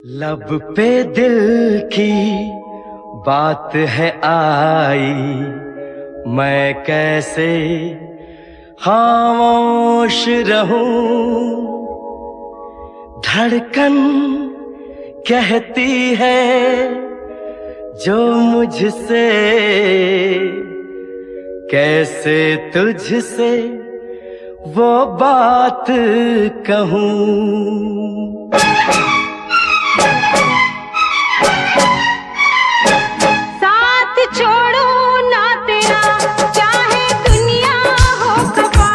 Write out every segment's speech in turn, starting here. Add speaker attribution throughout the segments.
Speaker 1: लब पे दिल की बात है आई, मैं कैसे खामोश रहूं। धड़कन कहती है जो मुझसे, कैसे तुझसे वो बात कहूं।
Speaker 2: साथ छोड़ो ना तेरा चाहे दुनिया हो खफा,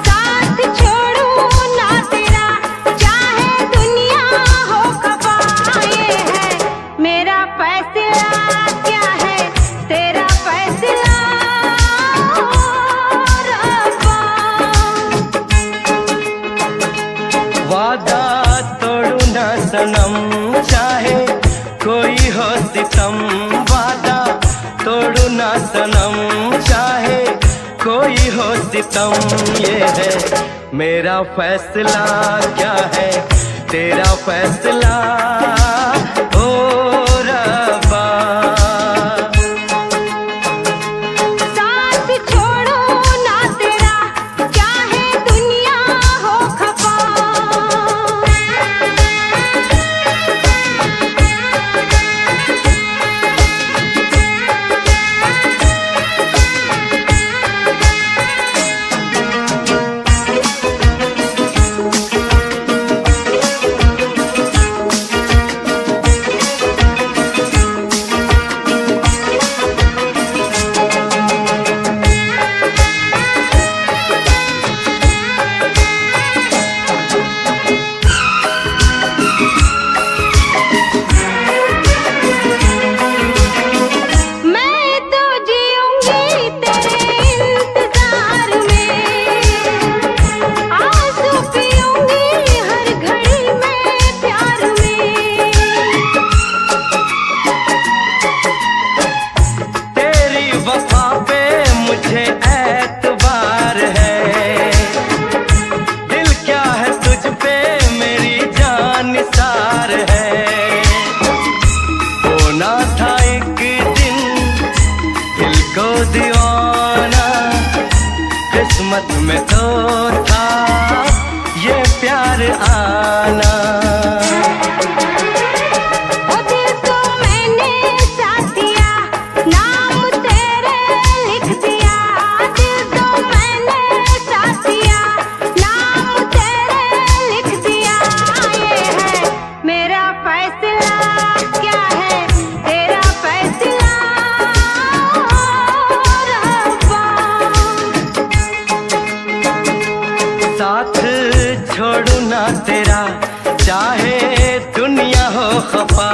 Speaker 2: साथ छोड़ो ना तेरा चाहे दुनिया हो खफा। ये है मेरा फैसला, क्या है तेरा फैसला रब्बा।
Speaker 1: वादा तोड़ू ना सनम चाहे कोई हो सितम, वादा तोड़ू ना सनम चाहे कोई हो सितम। ये है मेरा फैसला, क्या है तेरा फैसला ओ रब्बा।
Speaker 2: साथ छोड़ो ना तेरा चाहे दुनिया हो खफा। मैं तो जीऊंगी तेरे इंतजार में, आंसू पीऊंगी हर घड़ी में प्यार में।
Speaker 1: तेरी वफा पे मुझे एतबार है, दिल क्या है तुझ पे मेरी जान निसार है। होना था एक दिन दिल को दीवाना, किस्मत में तो था ये प्यार आना।
Speaker 2: ओ दिल को मैंने साथ दिया, नाम तेरे लिख दिया। दिल को मैंने साथ दिया, नाम तेरे लिख दिया। ये है मेरा फैसला, क्या है तेरा फैसला रब्बा।
Speaker 1: साथ छोड़ू ना तेरा चाहे दुनिया हो खफा।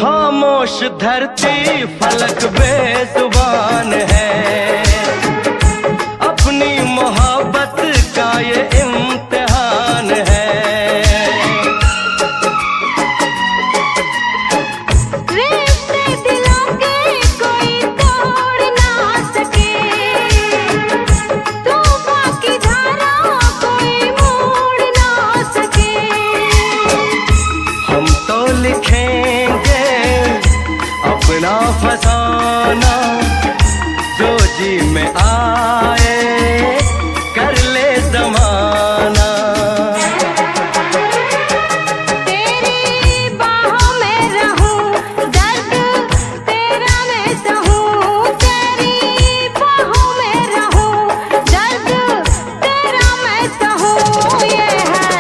Speaker 1: खामोश धरती फलक बेजुबान है, अपनी मोहब्बत का ये इम्तिहान है।
Speaker 2: रिश्ते दिलों के कोई तोड़ ना सके, तूफान की धारा कोई मोड़ ना सके।
Speaker 1: हम तो लिखेंगे अपना फसाना, जो जी में आए कर ले जमाना।
Speaker 2: तेरी बाहों में रहूं, दर्द तेरा मैं सहूं। तेरी बाहों में रहूं, दर्द तेरा मैं सहूं। ये है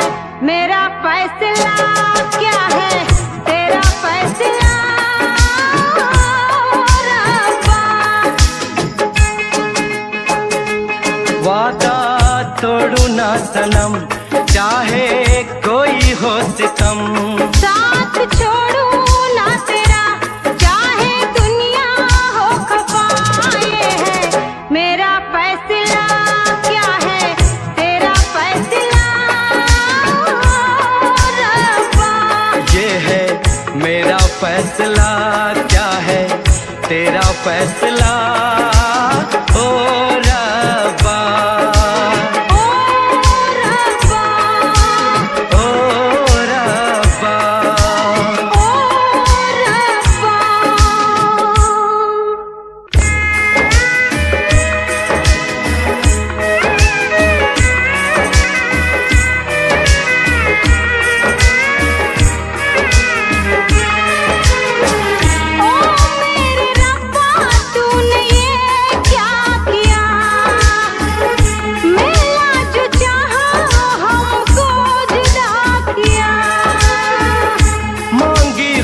Speaker 2: मेरा फैसला, क्या है तेरा फैसला
Speaker 1: सनम, चाहे कोई हो सितम।
Speaker 2: साथ छोड़ू ना तेरा, चाहे दुनिया हो खफा। ये है मेरा फैसला, क्या है तेरा फैसला रब्बा।
Speaker 1: ये है मेरा फैसला, क्या है तेरा फैसला ओ रब्बा।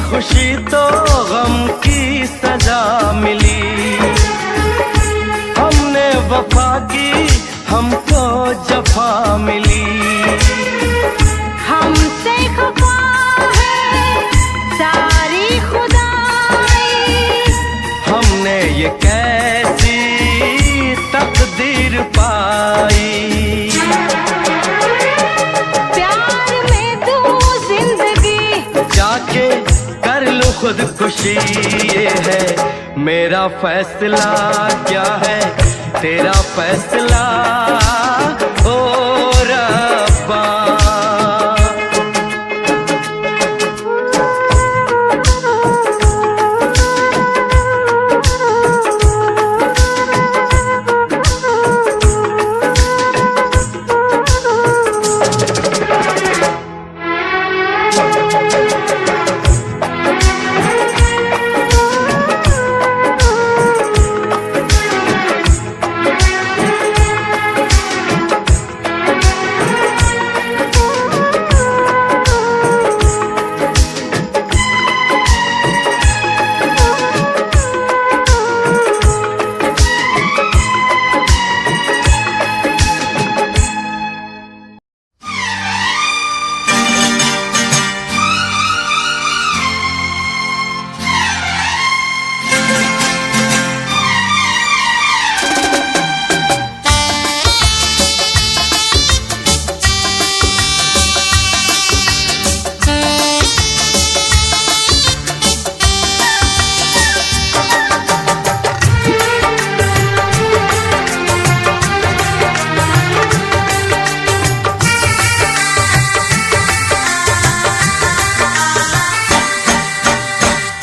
Speaker 1: खुशी तो गम की सजा मिली, हमने वफा की हमको जफा मिली।
Speaker 2: हमसे खफा है सारी खुदाई,
Speaker 1: हमने ये कैसी तकदीर पाई।
Speaker 2: प्यार में तू जिंदगी
Speaker 1: जाके कर लो खुदकुशी। ये है मेरा फैसला, क्या है तेरा फैसला ओ रब्बा।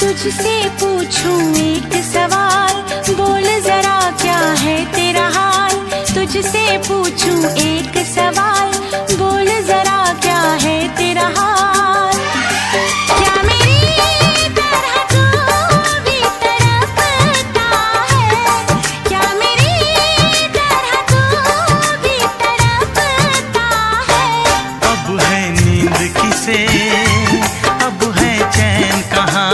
Speaker 2: तुझसे पूछूं एक सवाल, बोल जरा क्या है तेरा हाल। तुझसे पूछूं एक सवाल, बोल जरा क्या है तेरा हाल। क्या मेरी तरह तू भी तड़पता है, क्या मेरी तरह तू भी तड़पता है।
Speaker 3: अब है नींद किसे, अब है चैन कहाँ।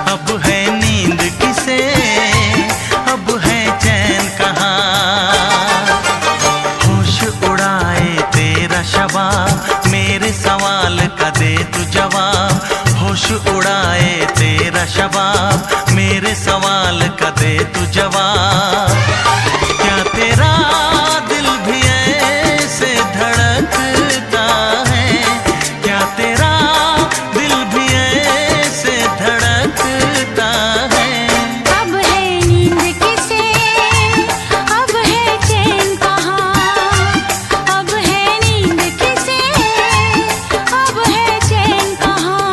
Speaker 3: अब है नींद किसे, अब है चैन कहाँ। होश उड़ाए तेरा शबाब, मेरे सवाल का दे तू जवाब। होश उड़ाए तेरा शबाब, मेरे सवाल का दे तू जवाब। क्या तेरा दिल भी ऐसे धड़कता है, क्या तेरा दिल भी ऐसे धड़कता है।
Speaker 2: अब है नींद किसे, अब है चैन कहाँ। अब है नींद किसे, अब है चैन कहाँ।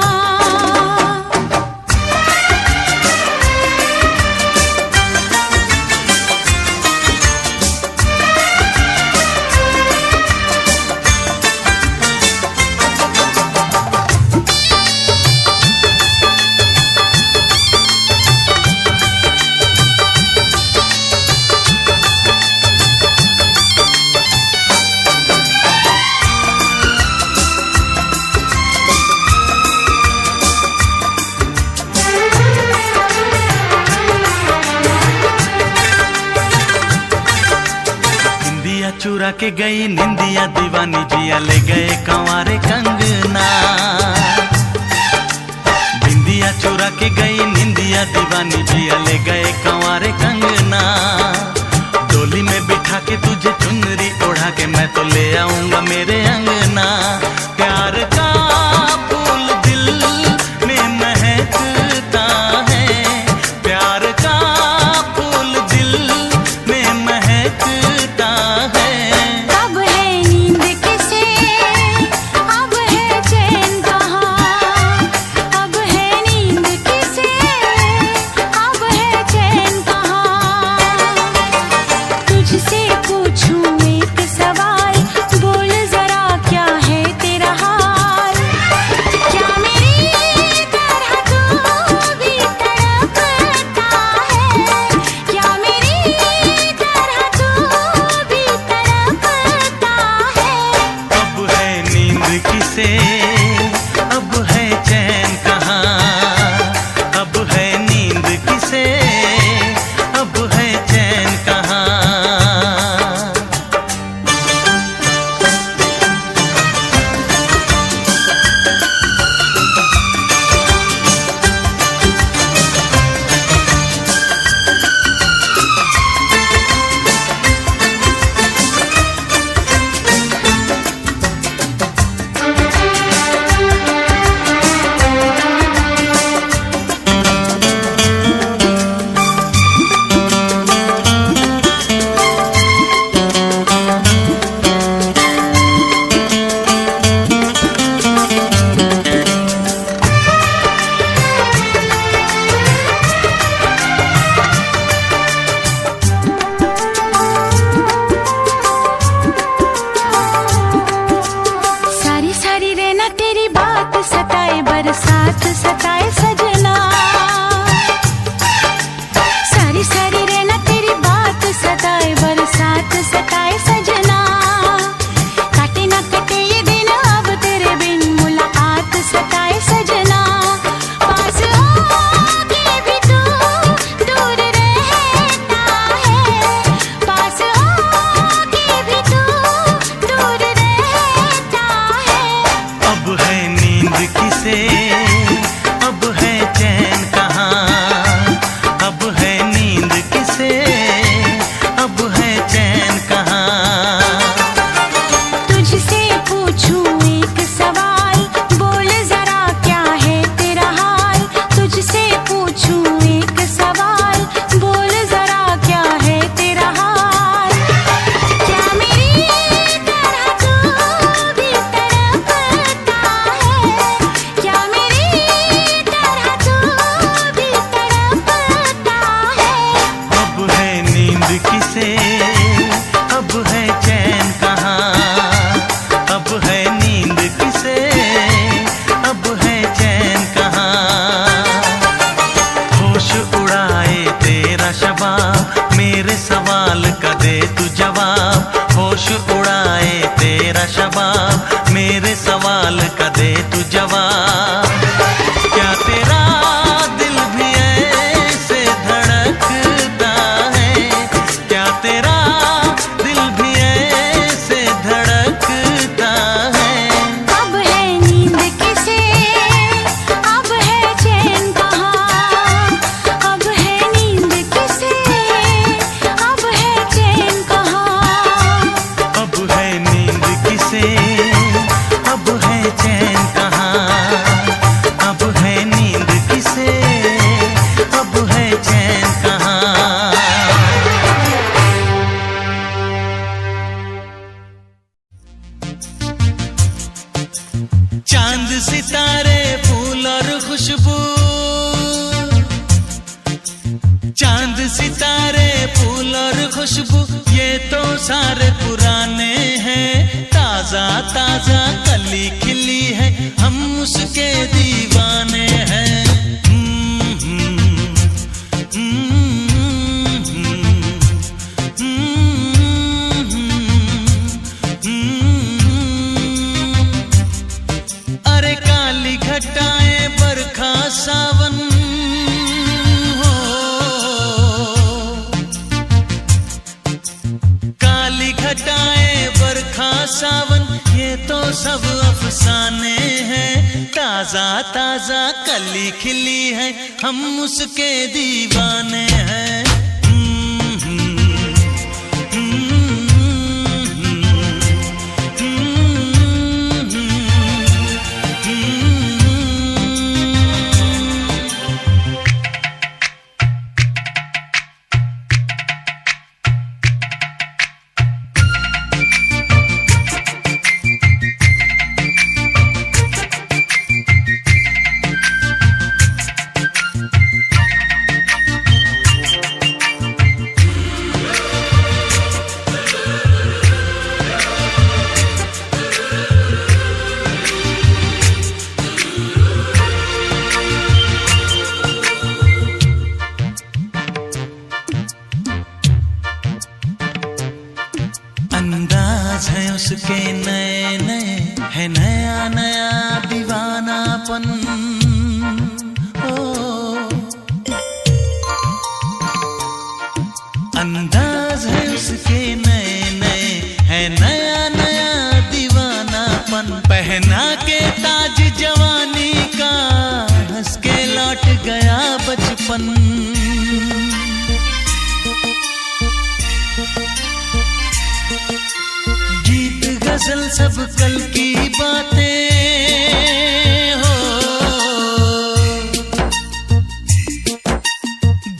Speaker 3: चुरा के गई निंदिया दीवानी जिया ले गए कंवारे कंगना। बिंदिया चुरा के गई निंदिया दीवानी जिया ले गए कंवारे कंगना। डोली में बिठा के तुझे चुनरी ओढ़ा के मैं तो ले आऊंगा मेरे अंगना। प्यार का फूल दिल में महकता है, प्यार का फूल दिल में महकता है।
Speaker 2: अब है नींद किसे, अब है चैन कहाँ, अब है नींद किसे, अब है चैन कहाँ। तुझसे पूछूं एक सवाल, बोल जरा क्या है तेरा हाल। क्या मेरी तरह तू भी तड़पता है, क्या मेरी तरह तू भी तड़पता है।
Speaker 3: अब है नींद किसे, अब है चैन कहाँ। अब है नींद किसे, अब है चैन कहाँ।
Speaker 2: सारी सारी रहना तेरी बात सताए, बरसात सताए सजना। सारी सारी रहना तेरी बात सताए, बरसात सताए सजना। काटे ना कटे ये दिन अब तेरे बिन, मुलाकात सताए सजना। पास आके भी तू दूर रहता है, पास आके भी तू दूर रहता है।
Speaker 3: अब है नींद किसे, अब है चैन कहाँ। अब है नींद किसे, अब है चैन कहाँ।
Speaker 2: तुझसे पूछूं एक सवाल, बोल जरा क्या है तेरा हाल। तुझसे पूछूं एक सवाल, बोल जरा क्या है तेरा हाल। क्या मेरी तरह तू भी तड़पता है, क्या मेरी तरह तू भी तड़पता है।
Speaker 3: अब है नींद किसे, अब है चैन कहाँ। अब है नींद किसे, अब है चैन कहाँ। होश उड़ाए तेरा शबाब, मेरे सवाल का दे तू जवाब। होश उड़ाए तेरा शबाब, मेरे सवाल का दे तू जवाब। क्या तेरा दिल भी ऐसे धड़कता है, क्या तेरा दिल भी ऐसे धड़कता है।
Speaker 2: अब है नींद किसे, अब है चैन कहाँ, अब है नींद किसे, अब है चैन कहाँ।
Speaker 3: अब है नींद किसे, अब है चैन कहाँ। अब है नींद किसे, अब है चैन कहाँ। चांद सितारे फूल और खुशबू, चांद सितारे फूल और खुशबू, ये तो सारे पुराने हैं। ताजा ताजा कली खिली है, हम उसके दीवाने हैं। अरे काली घटाएं बरखा सावन हो, काली घटाएं सावन ये तो सब अफसाने हैं। ताजा ताजा कली खिली है, हम उसके दीवाने हैं। अंदाज है उसके नए नए, है नया नया दीवानापन। ओ अंदाज है उसके नए नए, है नया नया दीवानापन। पहना के ताज जवानी का, हंस के लौट गया बचपन। गजल सब कल की बातें हो,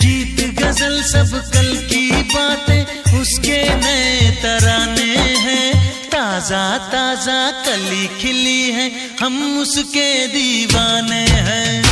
Speaker 3: गीत गजल सब कल की बातें, उसके नए तराने हैं। ताजा ताजा कली खिली है, हम उसके दीवाने हैं।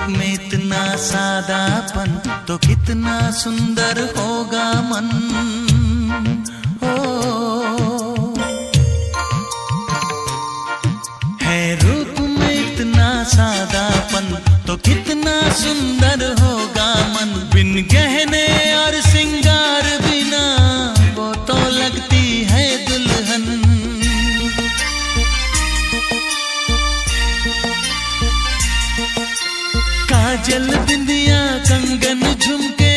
Speaker 3: में इतना सादापन तो कितना सुंदर होगा मन। ओ है रूप में इतना सादापन तो कितना सुंदर होगा मन। बिन गहने और सिंगार बिना वो तो लगती है दुल्हन। काजल बिंदिया कंगन झुमके,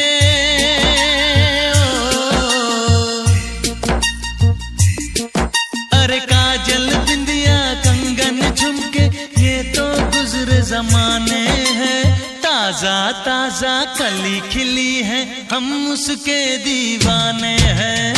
Speaker 3: अरे काजल बिंदिया कंगन झुमके, ये तो गुजरे जमाने हैं। ताजा ताजा कली खिली है, हम उसके दीवाने हैं।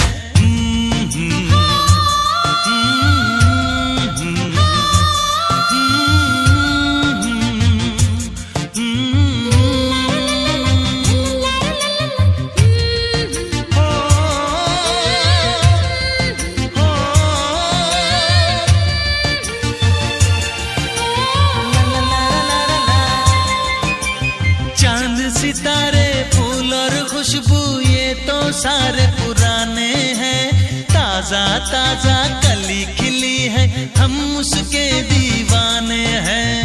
Speaker 3: सितारे फूल और खुशबू ये तो सारे पुराने हैं। ताजा ताजा कली खिली है, हम उसके दीवाने हैं।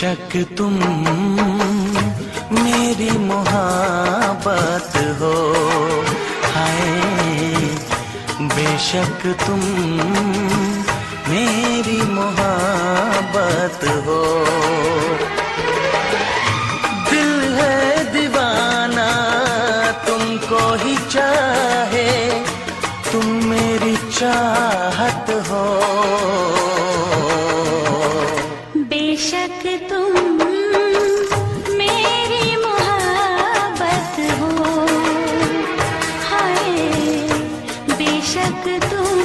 Speaker 3: बेशक तुम मेरी मोहब्बत हो, हाय बेशक तुम मेरी मोहब्बत हो। दिल है दीवाना तुमको ही चाहे, तुम मेरी चाहत हो।
Speaker 2: बेशक तुम मेरी मोहब्बत हो, हाय बेशक तुम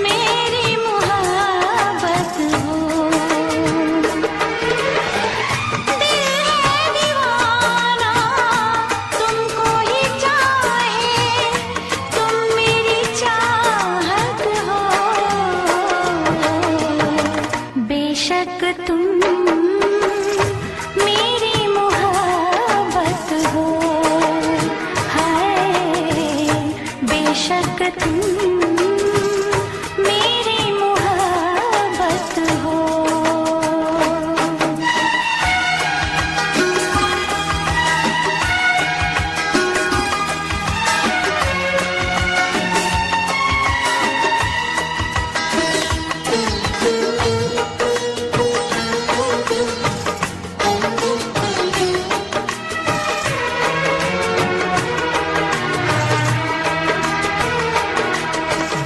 Speaker 2: मेरी मोहब्बत हो। दिल है दीवाना तुमको ही चाहे, तुम मेरी चाहत हो। बेशक तुम मेरी मोहब्बत हो, हाय बेशक तुम मेरी मोहब्बत हो।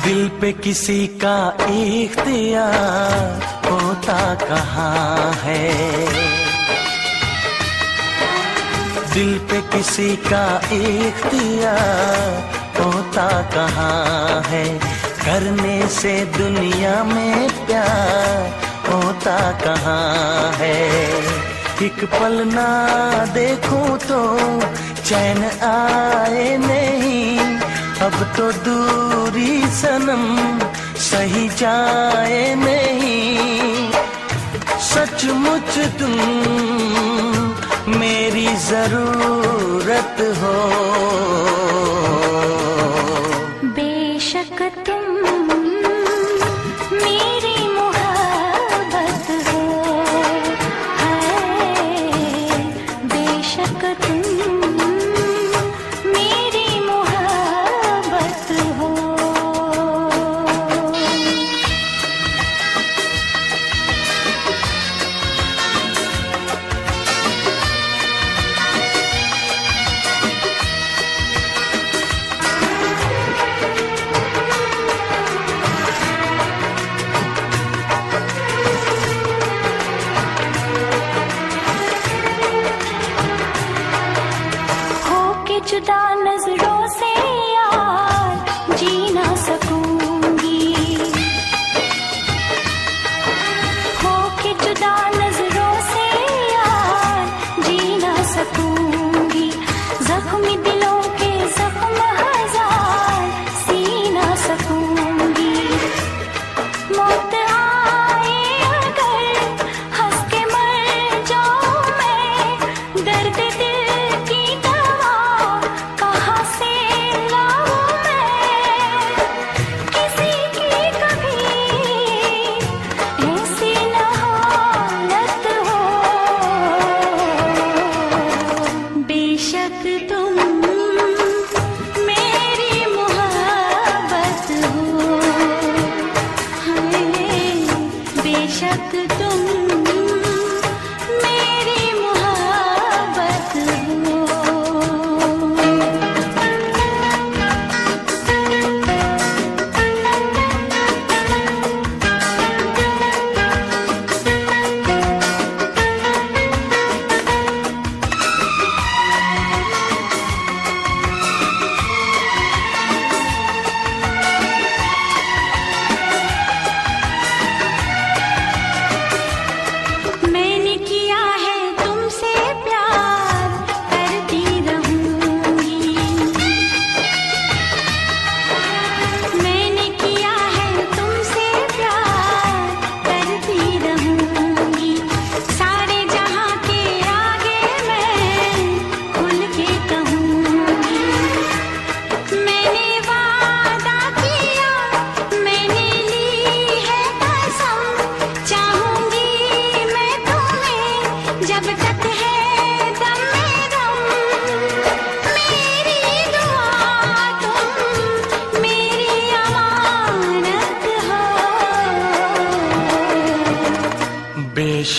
Speaker 3: दिल पे किसी का इख्तियार होता कहाँ है, दिल पे किसी का इख्तियार होता कहाँ है। करने से दुनिया में प्यार होता कहाँ है। एक पल ना देखूं तो चैन आए नहीं, अब तो दूरी सनम सही जाए नहीं। सचमुच तुम मेरी जरूरत हो।
Speaker 2: बेशक तुम मेरी मोहब्बत हो, हाय बेशक तुम मेरी मोहब्बत हो।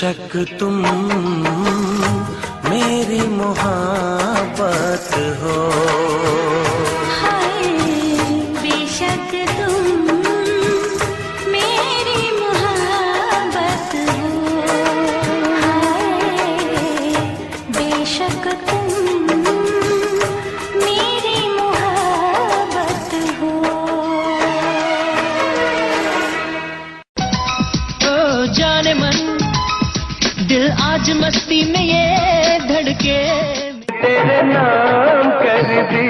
Speaker 1: बेशक तुम मेरी मोहब्बत हो,
Speaker 2: हाय बेशक तुम मेरी मोहब्बत हो, हाय बेशक तुम मेरी मोहब्बत हो।
Speaker 4: ओ जाने मन दिल आज मस्ती में ये धड़के,
Speaker 1: तेरे नाम कर दी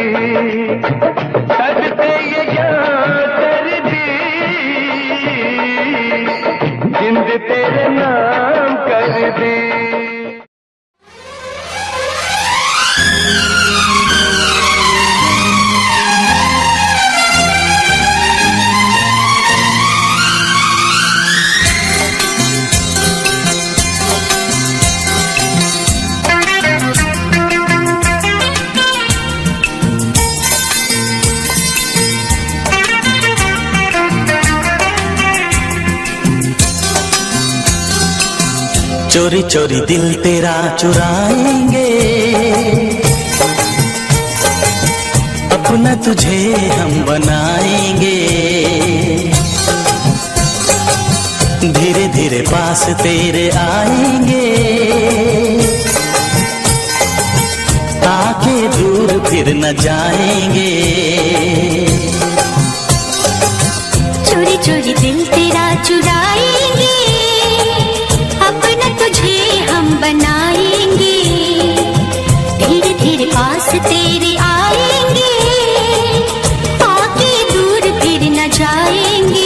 Speaker 1: सजते ये याद कर दी, जिंद तेरे नाम कर दी। चोरी चोरी दिल तेरा चुराएंगे, अपना तुझे हम बनाएंगे, धीरे धीरे पास तेरे आएंगे, आके दूर फिर न जाएंगे।
Speaker 2: चोरी चोरी दिल तेरा चुराएंगे, अपना तुझे हम बनाएंगे, धीरे धीरे पास तेरे आएंगे, आके दूर फिर न जाएंगे।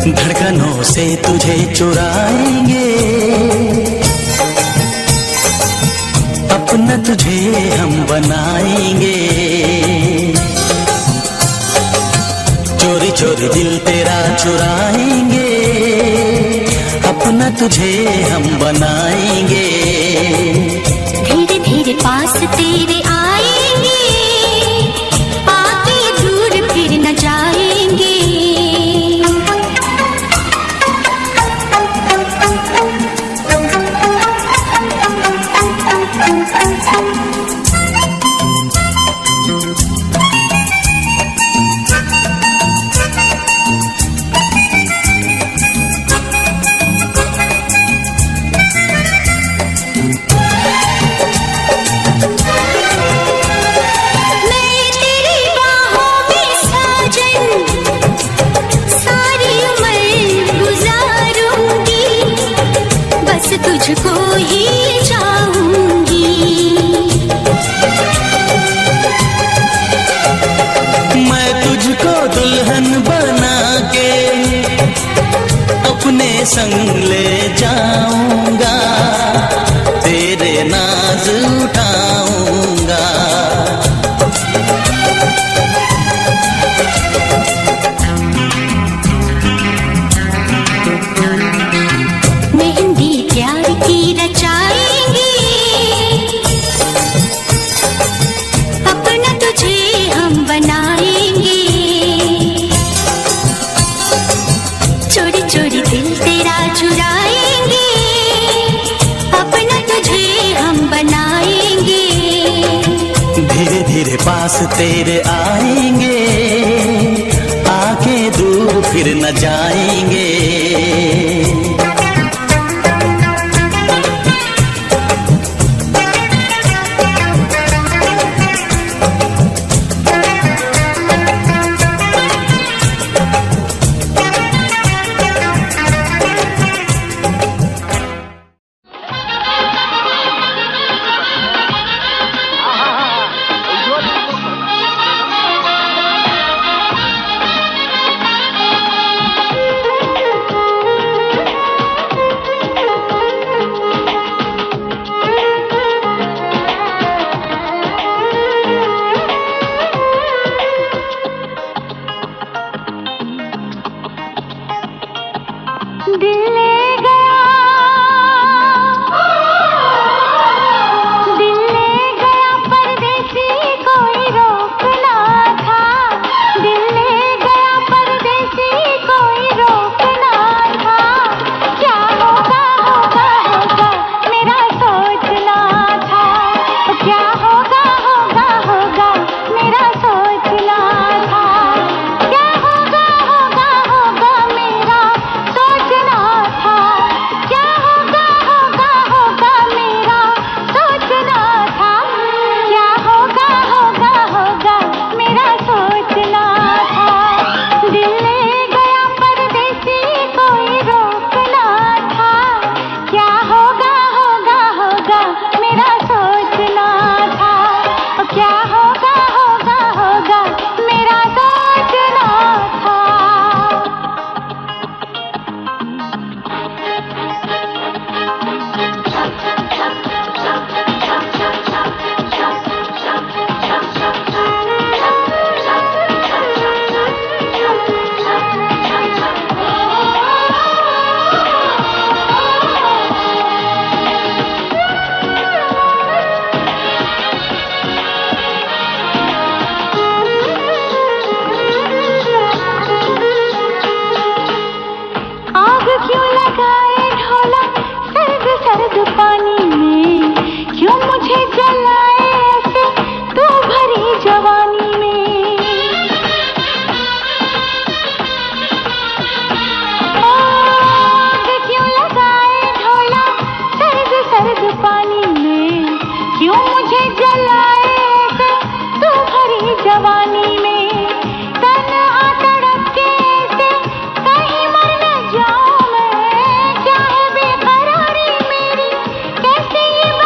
Speaker 1: धड़कनों से तुझे चुराएंगे, अपना तुझे हम बनाएंगे, चोरी चोरी दिल तेरा चुराएंगे, अपना तुझे हम बनाएंगे,
Speaker 2: धीरे धीरे पास तेरे आएंगे, आके दूर फिर न जाएंगे। तुझको ही चाहूंगी,
Speaker 1: मैं तुझको दुल्हन बना के अपने संग ले जाऊंगा, तेरे नाज उठाऊंगा।
Speaker 2: मेहंदी प्यार की रचाएंगे, अपना तुझे हम बनाएंगे, चोरी चोरी दिल तेरा चुराएंगे, अपना तुझे हम बनाएंगे,
Speaker 1: धीरे धीरे
Speaker 3: पास तेरे आएंगे, आके दूर फिर न जाएंगे।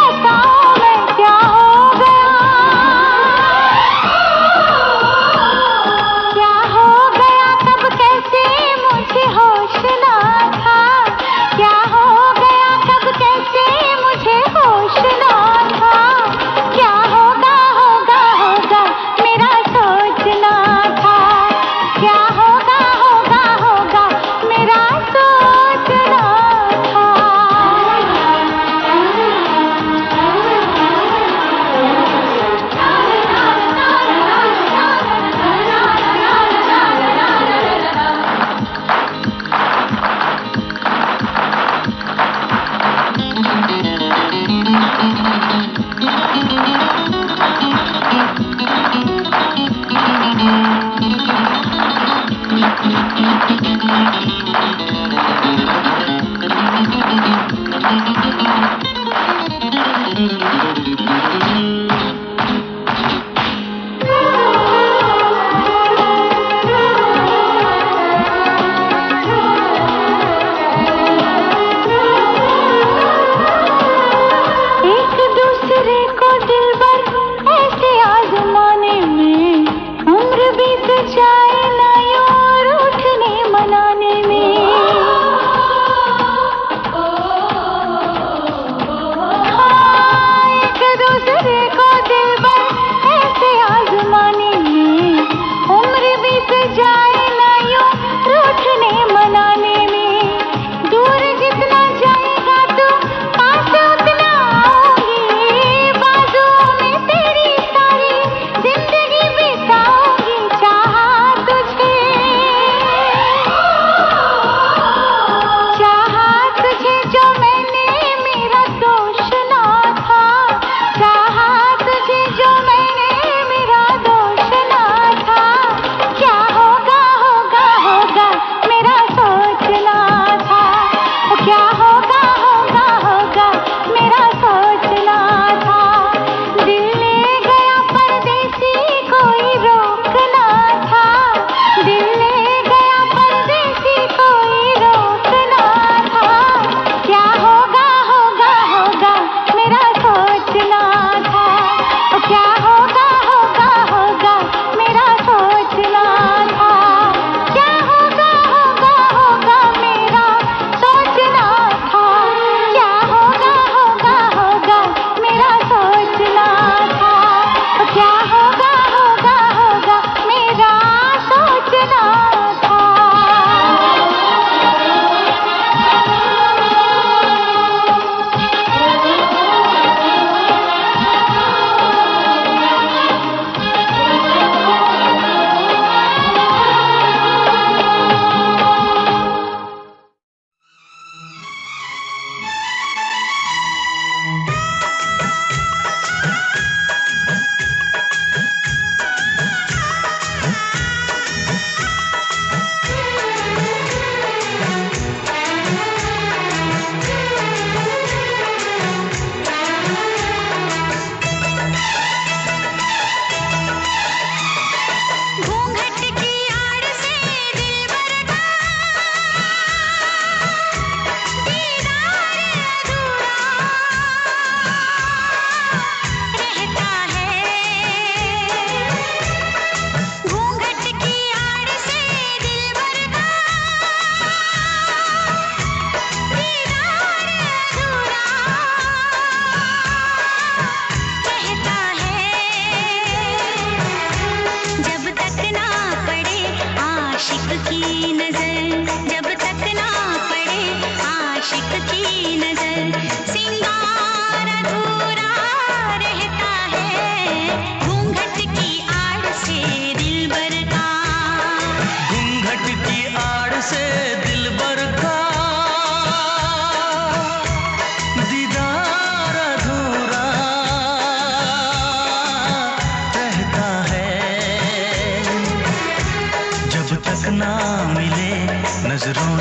Speaker 2: बताऊं मैं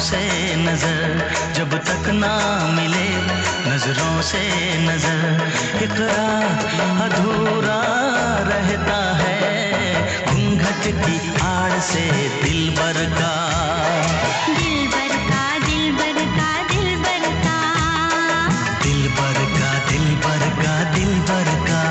Speaker 3: से नजर, जब तक ना मिले नजरों से नजर, इकरार अधूरा रहता है घूंघट की आड़ से दिलबर का।
Speaker 2: दिलबर का दिलबर का दिलबर का,
Speaker 3: दिलबर का दिलबर का दिलबर का।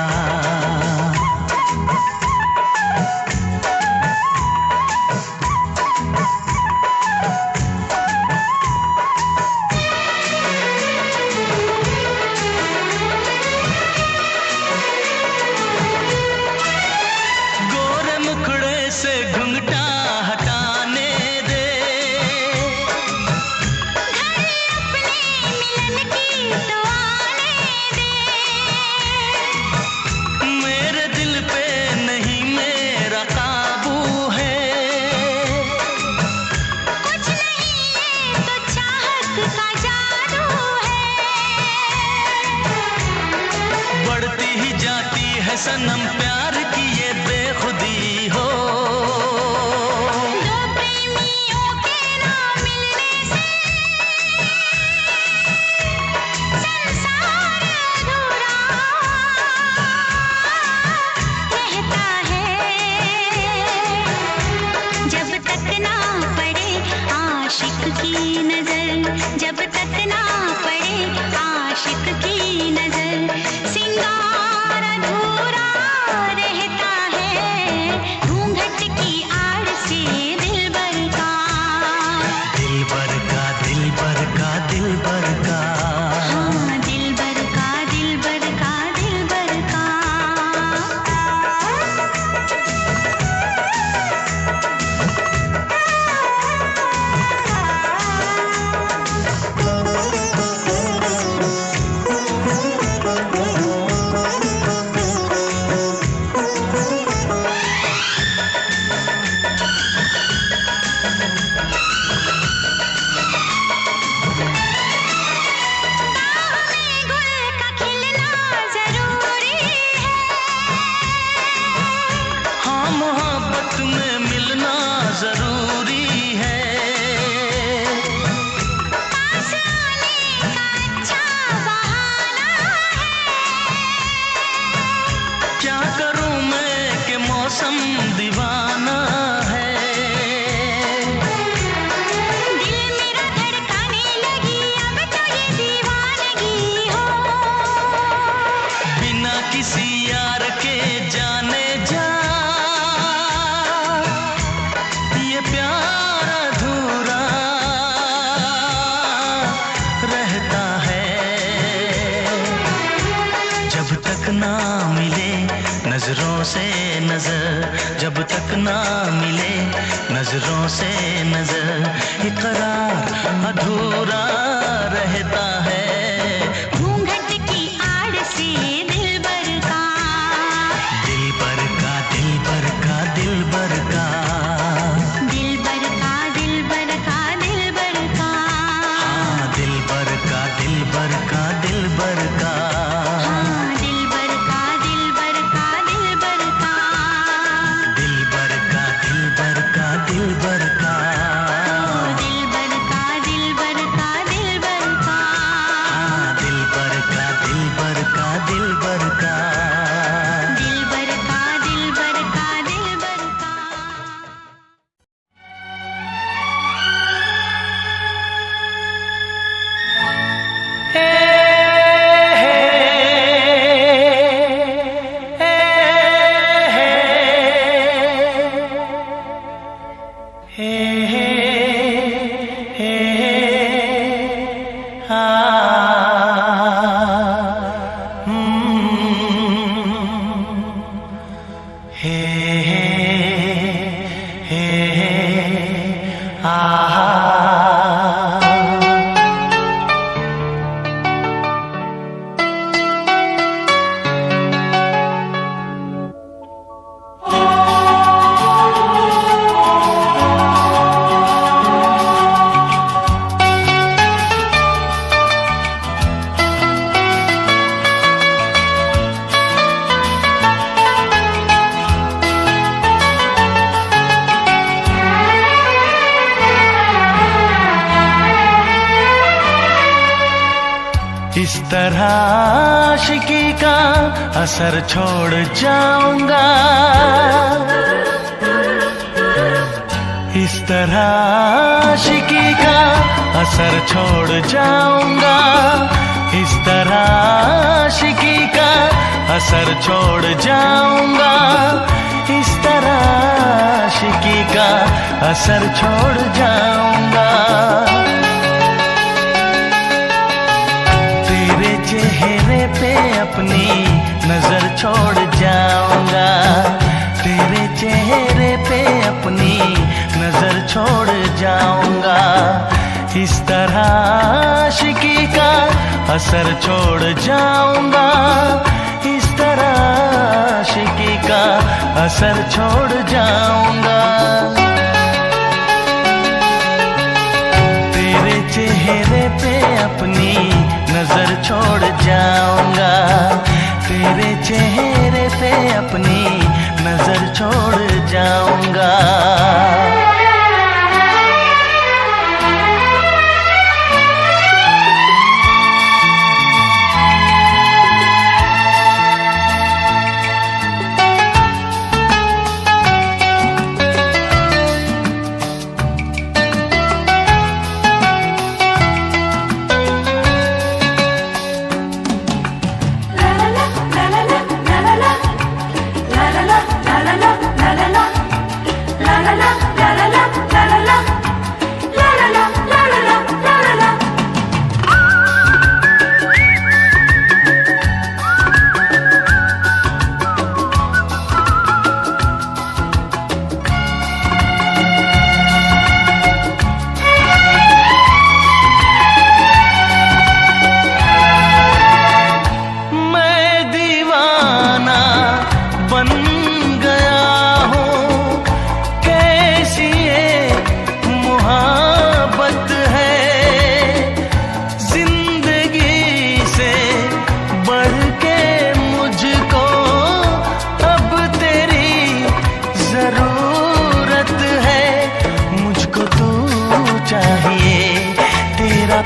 Speaker 3: गोरे मुखड़े से घुंघटा हटाने दे,
Speaker 2: घड़ी अपने मिलन की तो आने दे।
Speaker 3: मेरे दिल पे नहीं मेरा काबू है,
Speaker 2: कुछ नहीं ये तो चाहत का जादू है।
Speaker 3: बढ़ती ही जाती है सनम प्यार की ये बेखुदी हो।
Speaker 2: दो प्रेमियों के ना मिलने से संसार अधूरा रहता है, जब तक ना पड़े आशिक की नजर, जब तक ना पड़े आशिक की नजर, सिंगार अधूरा रहता है घूंघट की आड़ से दिलबर का।
Speaker 3: दिलबर का दिलबर का दिलबर का।
Speaker 2: हाँ, दिलबर का दिलबर का दिलबर का। गुल का खिलना जरूरी है,
Speaker 3: हाँ मोहब्बत में मिलना जरूरी है,
Speaker 2: पास आने का अच्छा बहाना है।
Speaker 3: क्या करूं मैं कि मौसम दीवाना है।
Speaker 2: दिल मेरा धड़काने लगी अब तो ये दीवानगी हो।
Speaker 3: बिना किसी यार के जाने जा ये प्यार अधूरा रहता है, जब तक ना मिले नजरों से नजर, जब तक ना मिले नजरों से नजर, इकरार अधूरा रहता है
Speaker 2: घूंघट की आड़ से दिलबर का।
Speaker 3: दिलबर का दिलबर का दिलबर का।
Speaker 2: दिलबर का दिलबर का दिलबर का।
Speaker 3: हाँ दिलबर का दिलबर का दिलबर का।
Speaker 2: हाँ, दिलबर का दिलबर का दिलबर का।
Speaker 3: दिलबर का दिलबर का दिलबर का।
Speaker 2: दिलबर का दिलबर का दिलबर का।
Speaker 3: हाँ दिलबर का दिलबर का दिलबर का।
Speaker 2: दिलबर का दिलबर का दिलबर का।
Speaker 3: इस तरह आशिकी का असर छोड़ जाऊंगा, इस तरह आशिकी का असर छोड़ जाऊंगा, इस तरह आशिकी का असर छोड़ जाऊंगा, इस तरह आशिकी का असर छोड़ जाऊंगा। तेरे चेहरे पे अपनी नजर छोड़ जाऊंगा, तेरे चेहरे पे अपनी नजर छोड़ जाऊंगा, इस तरह आशिकी का असर छोड़ जाऊंगा, इस तरह आशिकी का असर छोड़ जाऊंगा। तेरे चेहरे पे अपनी नजर छोड़ जाऊंगा, तेरे चेहरे पे अपनी नजर छोड़ जाऊंगा।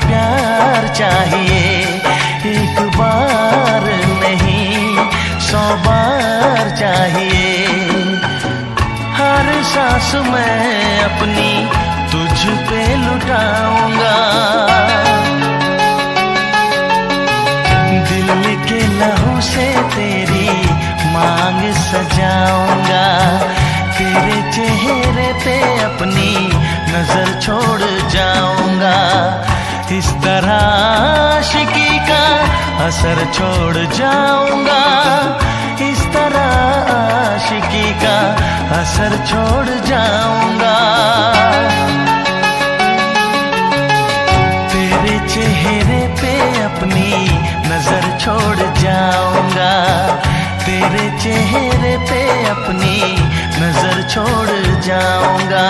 Speaker 3: प्यार चाहिए, एक बार नहीं 100 बार चाहिए, हर सांस मैं अपनी तुझ पे लुटाऊंगा, दिल के लहू से तेरी मांग सजाऊंगा, तेरे चेहरे पे अपनी नजर छोड़ जाऊंगा, इस तरह आशिकी का असर छोड़ जाऊंगा, इस तरह आशिकी का असर छोड़ जाऊंगा। तेरे चेहरे पे अपनी नजर छोड़ जाऊंगा, तेरे चेहरे पे अपनी नजर छोड़ जाऊंगा।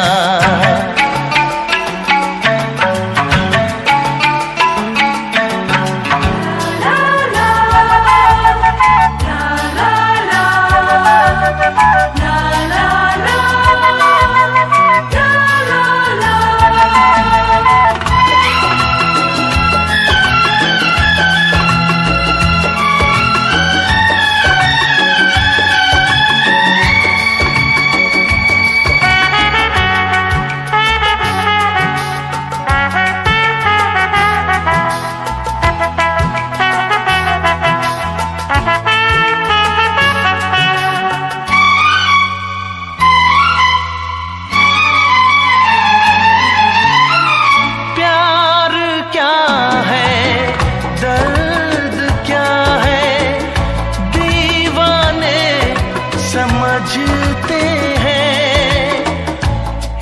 Speaker 3: समझते हैं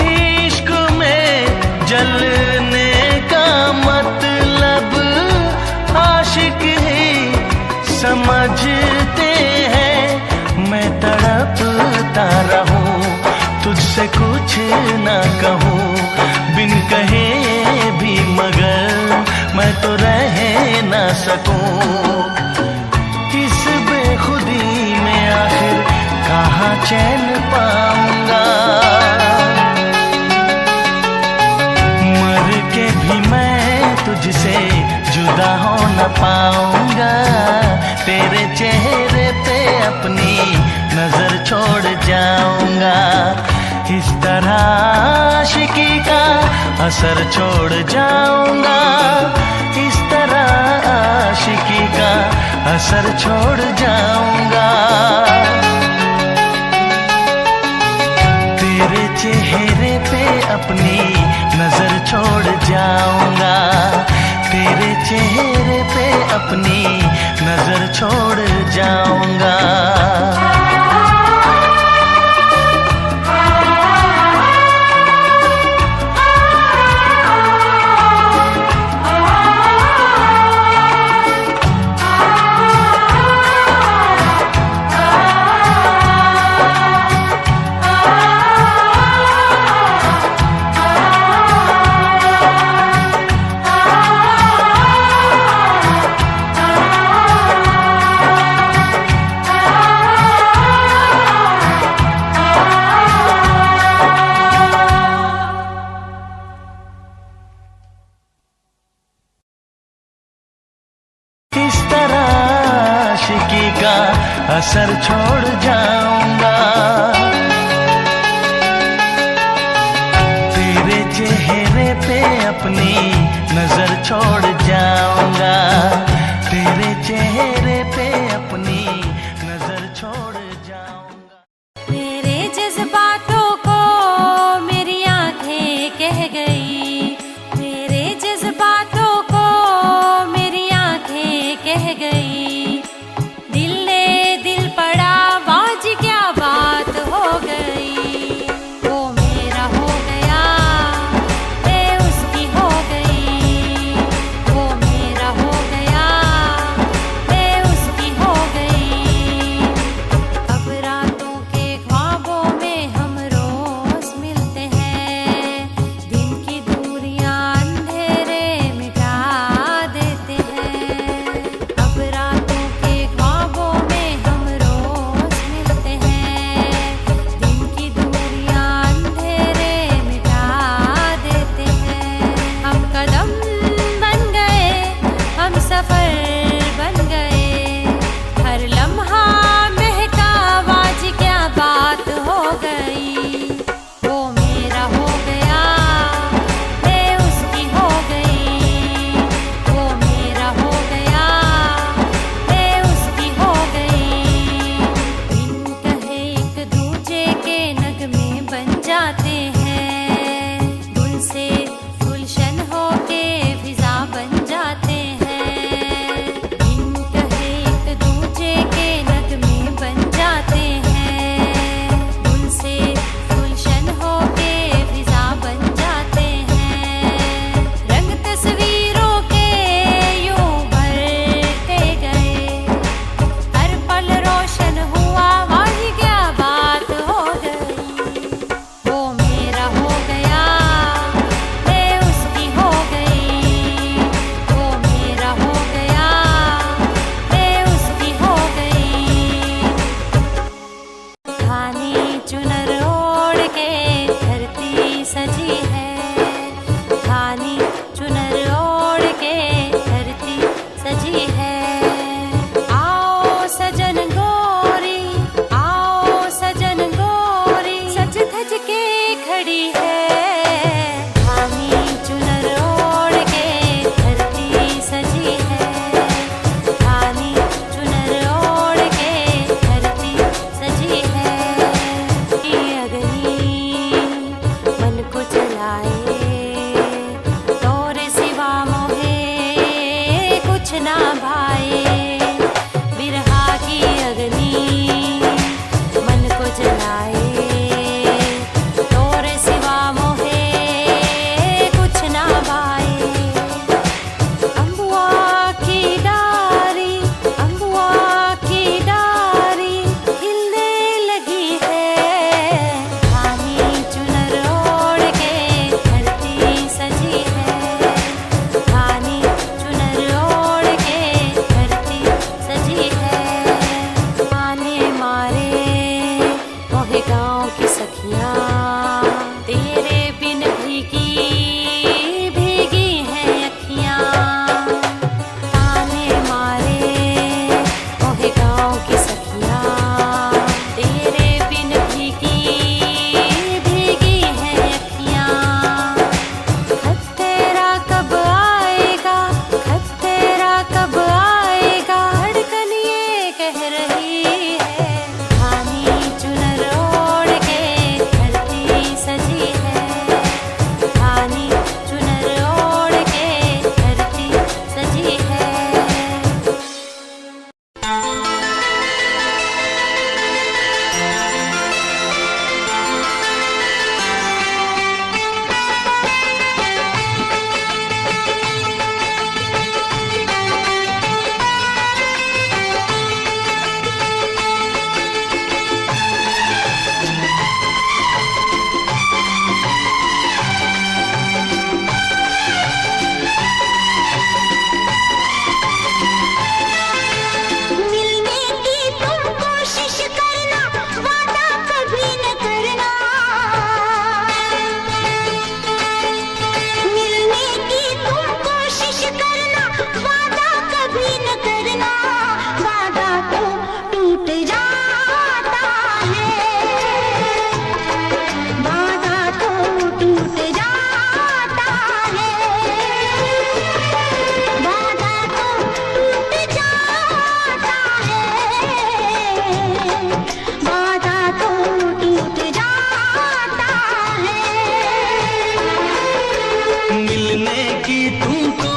Speaker 3: इश्क में जलने का मतलब आशिक ही समझते हैं, मैं तड़पता रहूं तुझसे कुछ ना कहूं, बिन कहे भी मगर मैं तो रह ना सकूं, इस बेखुदी में आखिर कहाँ चैन पाऊंगा, मर के भी मैं तुझसे जुदा हो न पाऊंगा, तेरे चेहरे पे अपनी नजर छोड़ जाऊंगा। इस तरह आशिकी का असर छोड़ जाऊंगा, इस तरह आशिकी का असर छोड़ जाऊंगा। तेरे चेहरे पे अपनी नजर छोड़ जाऊंगा, तेरे चेहरे पे अपनी नजर छोड़ जाऊंगा। इस तरह आशिकी का असर छोड़ जाऊंगा, तेरे चेहरे पे अपनी नजर छोड़ जाऊंगा, तेरे चेहरे पे अपनी नजर छोड़ जाऊंगा।
Speaker 2: मेरे जज्बातों को मेरी आंखें कह गई, मेरे जज्बातों को मेरी आंखें कह गई। दिल ने दिल पड़ा बाज क्या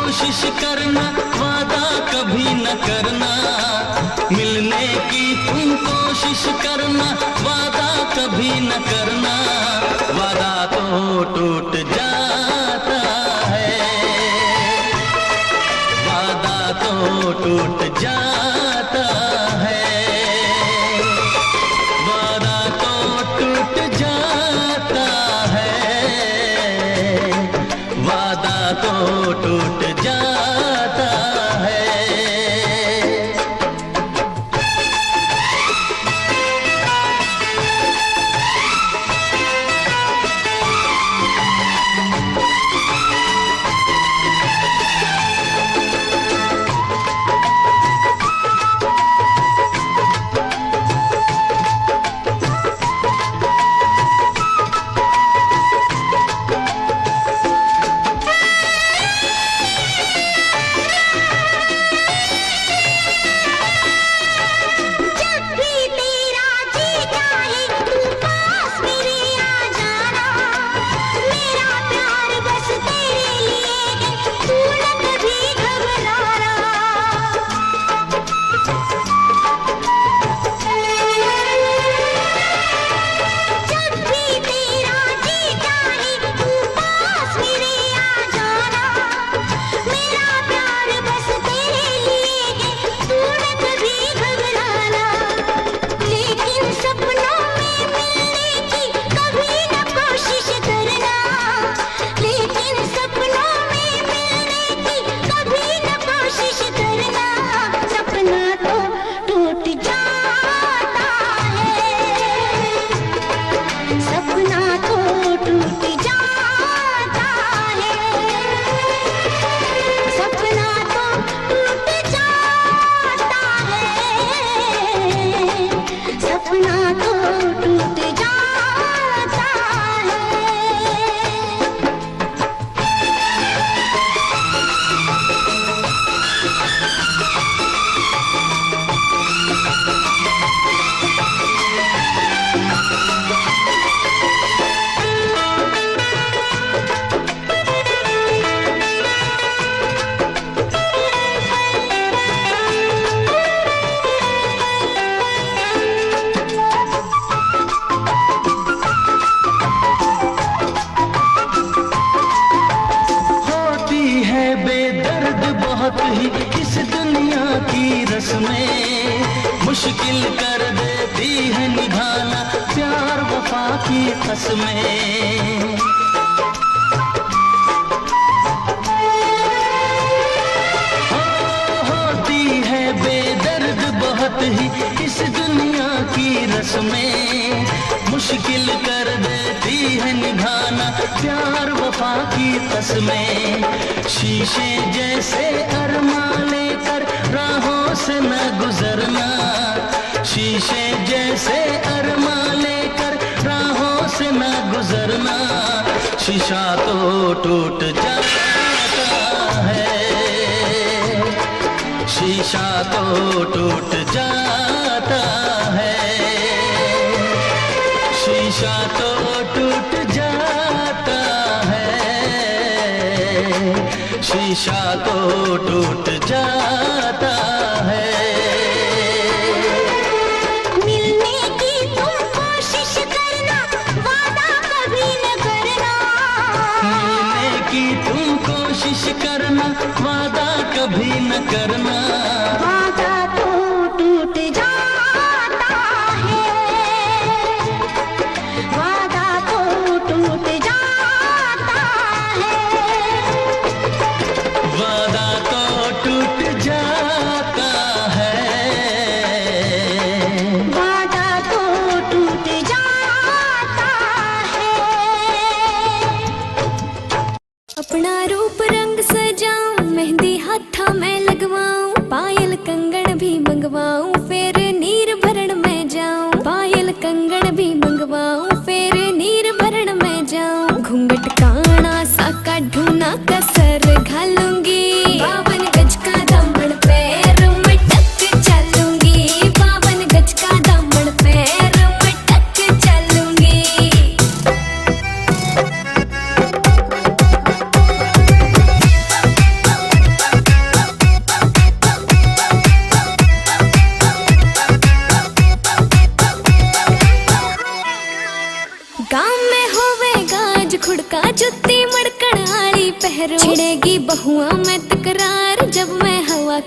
Speaker 3: कोशिश करना, वादा कभी न करना। मिलने की तुम कोशिश करना, वादा कभी न करना। वादा तो टूट जाता है, वादा तो टूट जाता है, वादा तो टूट जाता है, वादा तो टूट जाता है। इस दुनिया की रस्में मुश्किल कर देती है निभाना प्यार वफा की कसमें। होती है बेदर्द बहुत ही इस दुनिया की रस्में मुश्किल कर देती है निभाना प्यार वफा की कसमें। शीशे जैसे अरमान लेकर राहों से न गुजरना, शीशे जैसे अरमान लेकर राहों से न गुजरना। शीशा तो टूट जाता है, शीशा तो टूट जाता है, शीशा तो टूट जाता है, शीशा तो टूट जाता है।
Speaker 2: मिलने की तुम कोशिश करना, वादा कभी न करना।
Speaker 3: मिलने की तुम कोशिश करना, वादा कभी न करना।
Speaker 2: वादा तो टूट जाता है, वादा तो टूट जाता है,
Speaker 3: वादा तो टूट जाता है,
Speaker 2: वादा तो टूट जाता है।
Speaker 5: अपना रूप रंग सजाऊं, मेहंदी हाथा मैं लगवाऊं,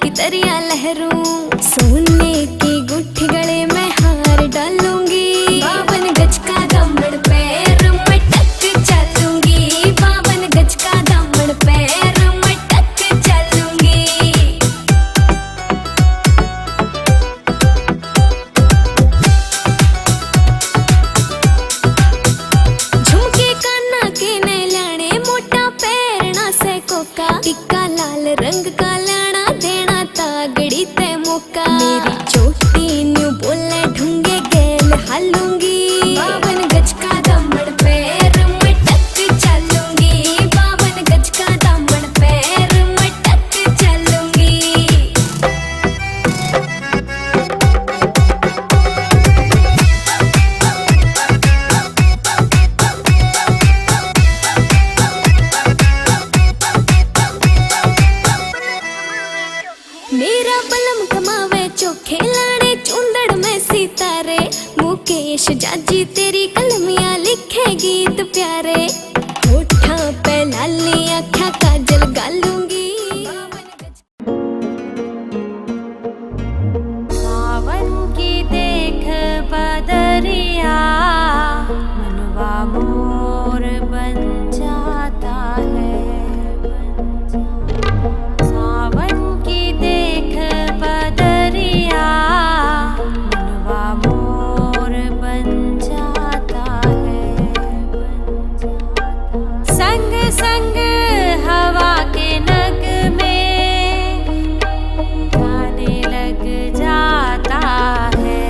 Speaker 5: की तरिया लहरूं, सोने की गुट्ठी गले में हार डालूंगी, 52 गज का दामन पैर में टक चलूंगी, 52 गज का दामन पैर में टक चलूंगी। झुमके काना के ने लाने, मोटा पैरना से कोका, टिक्का लाल रंग का लाना, देना तागड़ी ते मौका, मेरी चोटी न्यू बोले ढूंगे गेल हालूंगी, 52 गज का दामन पैर में टक चलूंगी, 52 गज का दामन पैर में टक चलूंगी। मेरा बलम कमावे चोखे लाने, चुंदड़ में सितारे, मुकेश जाजी तेरी कलमियां लिखे गीत प्यारे, होठा पे लाली आँखा काजल गालूंगी। सावन की देख बदरिया, मनवा मोर बन जाता है, सावन की देख बदरिया, मनवा मोर बन जाता है, संग संग हवा के नग में गाने लग जाता है,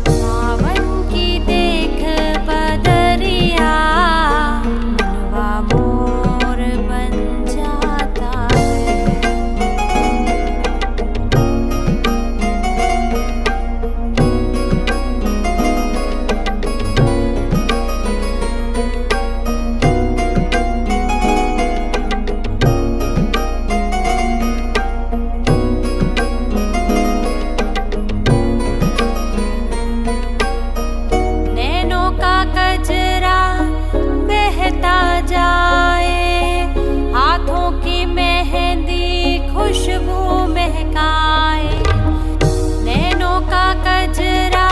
Speaker 5: सावन की देख बदरिया, मनवा मोर बन जाता है। नैनों का कजरा बहता जाए, हाथों की मेहंदी खुशबू महकाए, नैनों का कजरा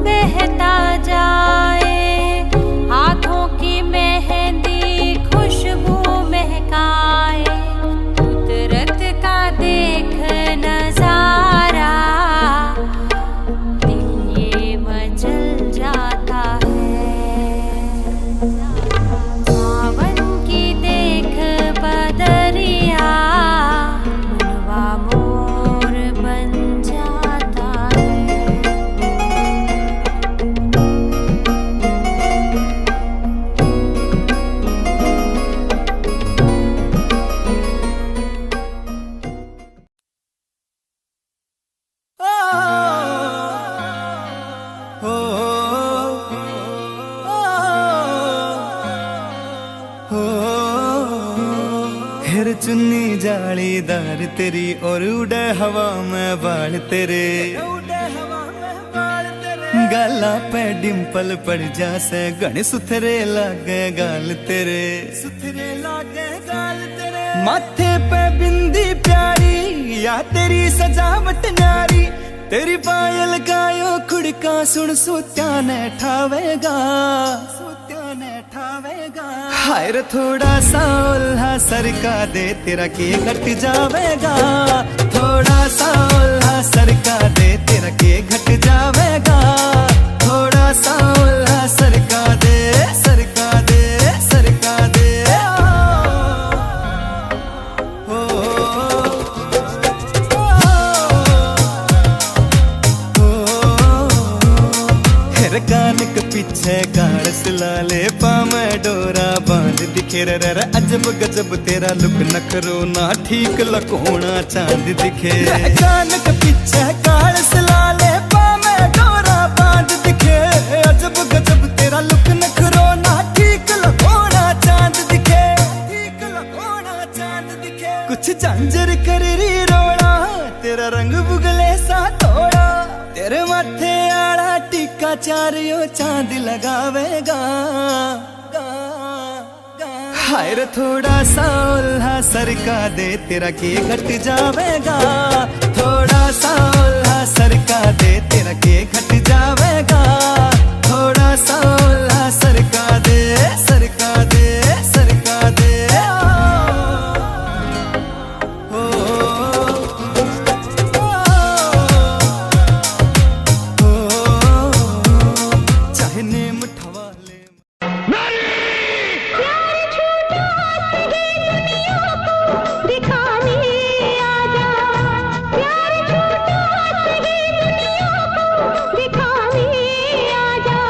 Speaker 5: बहता जाए, हाथों की मेहंदी खुशबू महकाए, कुदरत का देख नजारा, दिल ये मचल जाता है, सावन की देख बदरिया, मनवा मोर बन जाता है।
Speaker 1: फिर चुन्नी जालीदार तेरी और उड़े हवा में बाल तेरे, गाला पे डिम्पल पड़ जासे, गण सुथरे लागे गाल तेरे, सुथरे लागे गाल तेरे, माथे पे बिंदी प्यारी, या तेरी सजावट न्यारी, तेरी पायल गायो खुड़का सुन सुत्या ने ठावेगा, सुत्या ने ठावेगा, हाय रे थोड़ा सा उल्हा सरका दे, तेरा के घट जावेगा, थोड़ा सा उल्हा सरका दे, तेरा के घट जावेगा, थोड़ा सा उल्हा सरका दे, सरका दे, सरका दे। ओ, फिर कान के पीछे गाड़ सिला ले, पामे डोरा बांध दिखे रे, अजब गजब तेरा लुक नखरो ना ठीक लकोना चांद दिखे, कान के पीछे गाड़ सिला ले, पामे डोरा बांध दिखे, अजब गजब तेरा लुक नखरो ना ठीक लकोना चांद दिखे, ठीक लकोना चांद दिखे, कुछ झांझर कर री रोड़ा, तेरा रंग बुगले सा थोड़ा, तेरे माथे आड़ा टीका चारियो चांद लगावेगा, हाय रे थोड़ा सा उल्हा सरका दे तेरा के घट जावेगा, थोड़ा सा ओल्हा सरका दे तेरा के घट जावेगा, थोड़ा सा ओल्हा सरका दे सरका दे सरका दे। ओ, ओ, चाहे नेम ठवा ले।
Speaker 2: दिखाने आजा प्यार छोटा सही दुनिया को दिखाने आजा,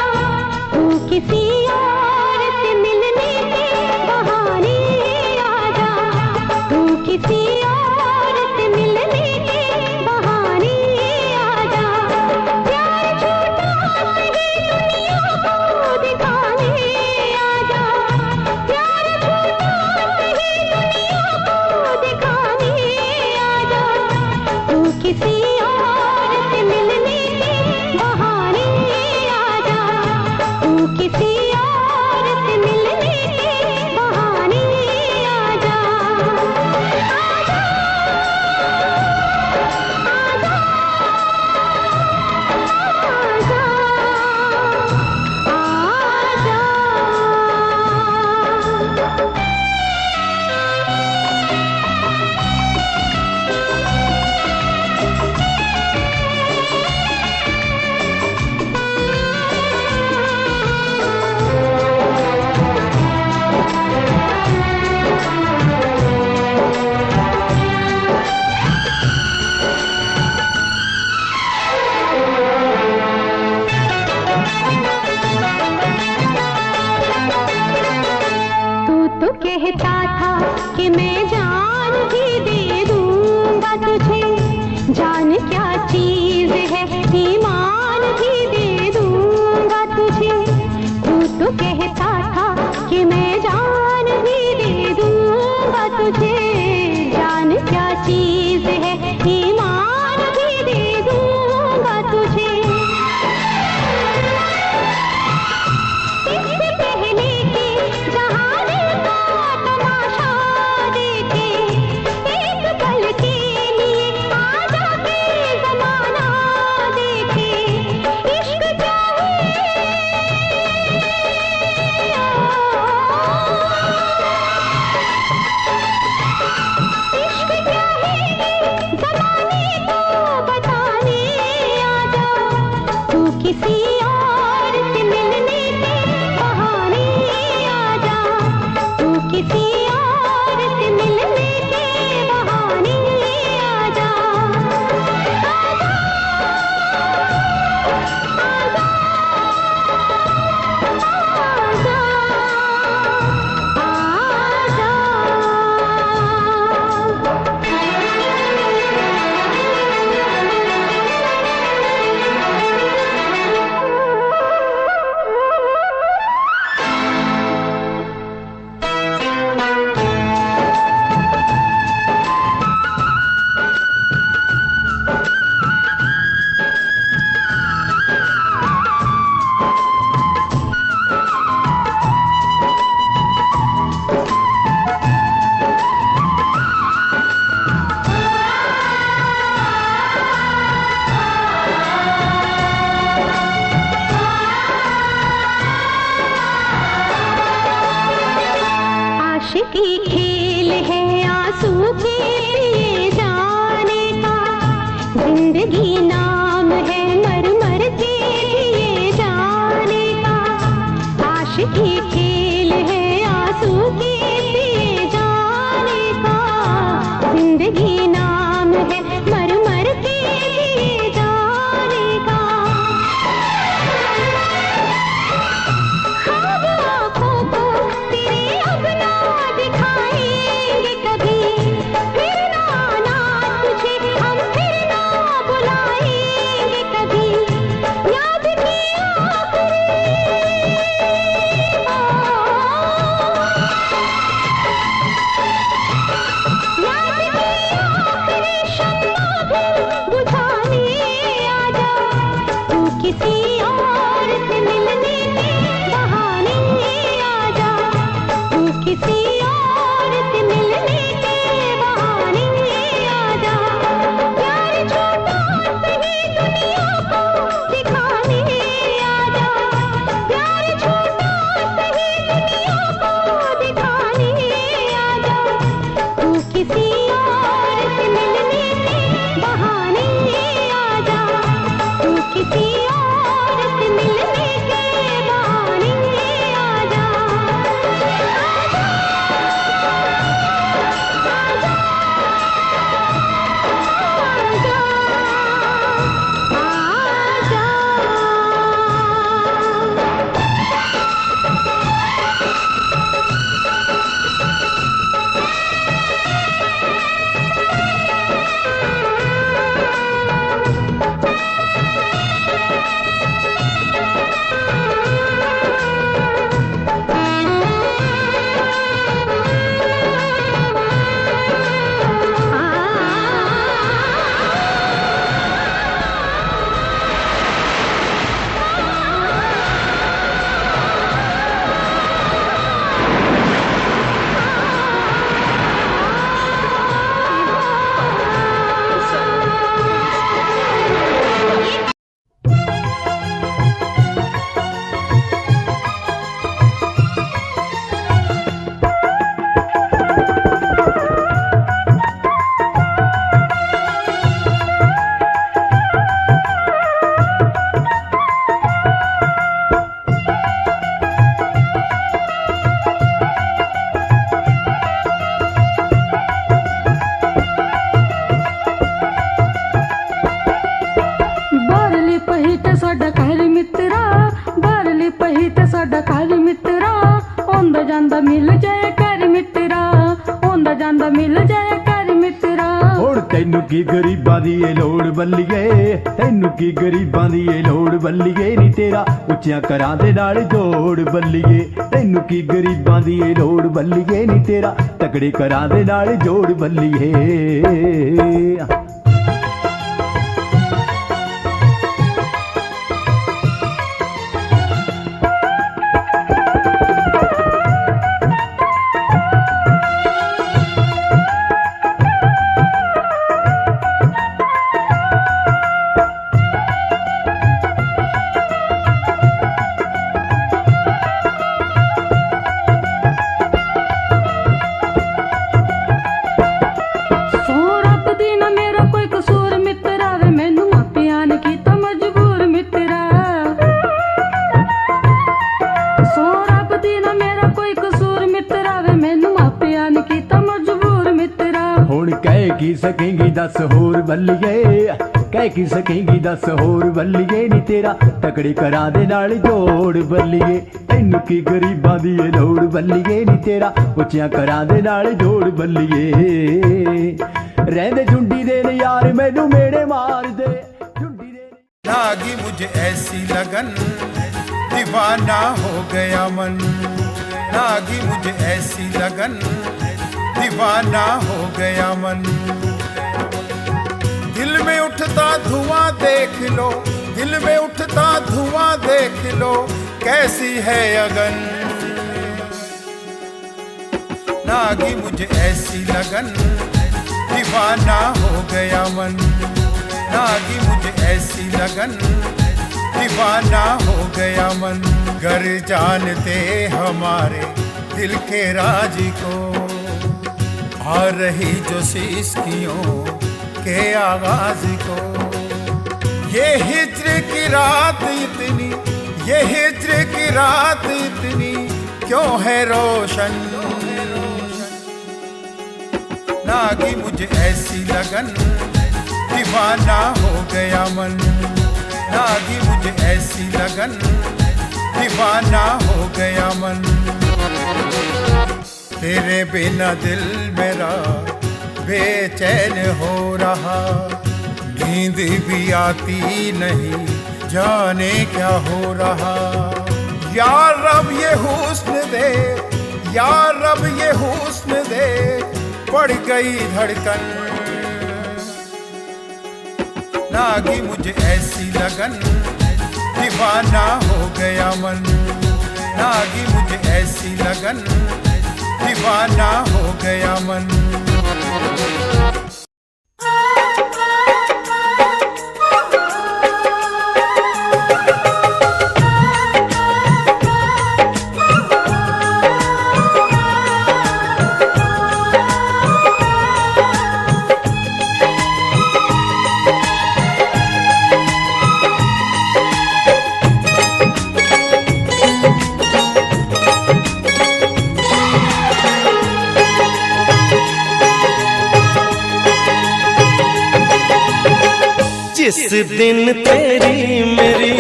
Speaker 2: तू किसी और से मिलने के बहाने आजा, तू किसी और से मिलने के बहाने आजा, प्यार छोटा सही दुनिया को दिखाने आजा, प्यार छोटा सही दुनिया को दिखाने आजा, तू किसी और से मिलने के बहाने आजा, तू किसी और से मिलने के बहाने आजा, आजा आजा आजा। तू तो कहता था कि मैं जान भी दे दूंगा तुझे, जान क्या चीज है ईमान भी दे दूंगा तुझे, तू तो कहता था कि मैं जान भी दे दूंगा तुझे, जान क्या चीज है ईमान भी दे दूंगा तुझे, इससे पहले कि जहाने का तमाशा देखे, एक पल के लिए आजा के ज़माना देखे, इश्क चाहे इश्क चाहे ज़माने को बताने आजा, तू किसी और से मिलने के बहाने आजा, तू किसी और से मिलने के बहाने आजा, आजा आशिकी खेल है आंसू के पिए जाने का, जिंदगी नाम है मर मर के पिए जाने का, आशिकी खेल है आंसू के पिए जाने का, जिंदगी नाम है मर मर के पिए जाने का, ख्वाब आँखों को तेरे अब ना दिखाएंगे कभी, फिर ना आना तुझे हम फिर ना बुलाएंगे कभी, याद किया याद किया किसी और से मिलने के बहाने आ जा, तू किसी और से मिलने के बहाने आ जा।
Speaker 6: साडा घर मित्रा, बारले पही ते साडा घर मित्रा, आंदा जांदा मिल जाए कर मित्रा, आंदा जांदा मिल जाए कर मित्रा।
Speaker 1: हुण तैनू की गरीबां दी ए लोड़ बल्लीए, तैनू की गरीबां दी ए लोड़ बल्लीए, नी तेरा उच्चियां करां दे नाल जोड़ बल्लीए, तैनू की गरीबां दी ए लोड़ बल्लीए, नी तेरा तगड़े करां दे नाल जोड़ बल्लीए। की सकेंगी दस होर बल्लीए, कह की सकेंगी दस होर बल्लीए, नी तेरा तकड़े करां दे नाल जोड़ बल्लीए, तैनू की गरीबां दी ए लोड़ बल्लीए, नी तेरा उच्चियां करां दे नाल जोड़ बल्लीए। रहंदे झुंडी दे ने यार मैनू मेड़े मार दे, झुंडी दे
Speaker 7: लागी मुझे ऐसी लगन, दीवाना हो गया मन, लागी मुझे ऐसी लगन, दीवाना हो गया मन। दिल में उठता धुआं देख लो, दिल में उठता धुआं देख लो, कैसी है अगन। लागी मुझे ऐसी लगन, दीवाना हो गया मन, लागी मुझे ऐसी लगन, दीवाना हो गया मन। गर जानते हमारे दिल के राज को, आ रही जो सिसकियों के आवाज को, ये हिज्र की रात इतनी, ये हिज्र की रात इतनी क्यों है रोशन। लागी मुझे ऐसी लगन, दीवाना हो गया मन, लागी मुझे ऐसी लगन, दीवाना हो गया मन। तेरे बिना दिल मेरा बेचैन हो रहा, नींद भी आती नहीं, जाने क्या हो रहा। या रब ये हुस्न दे, या रब ये हुस्न दे, बढ़ गई धड़कन। लागी मुझे ऐसी लगन, दीवाना हो गया मन, लागी मुझे ऐसी लगन, दीवाना हो गया मन।
Speaker 1: जिस दिन तेरी मेरी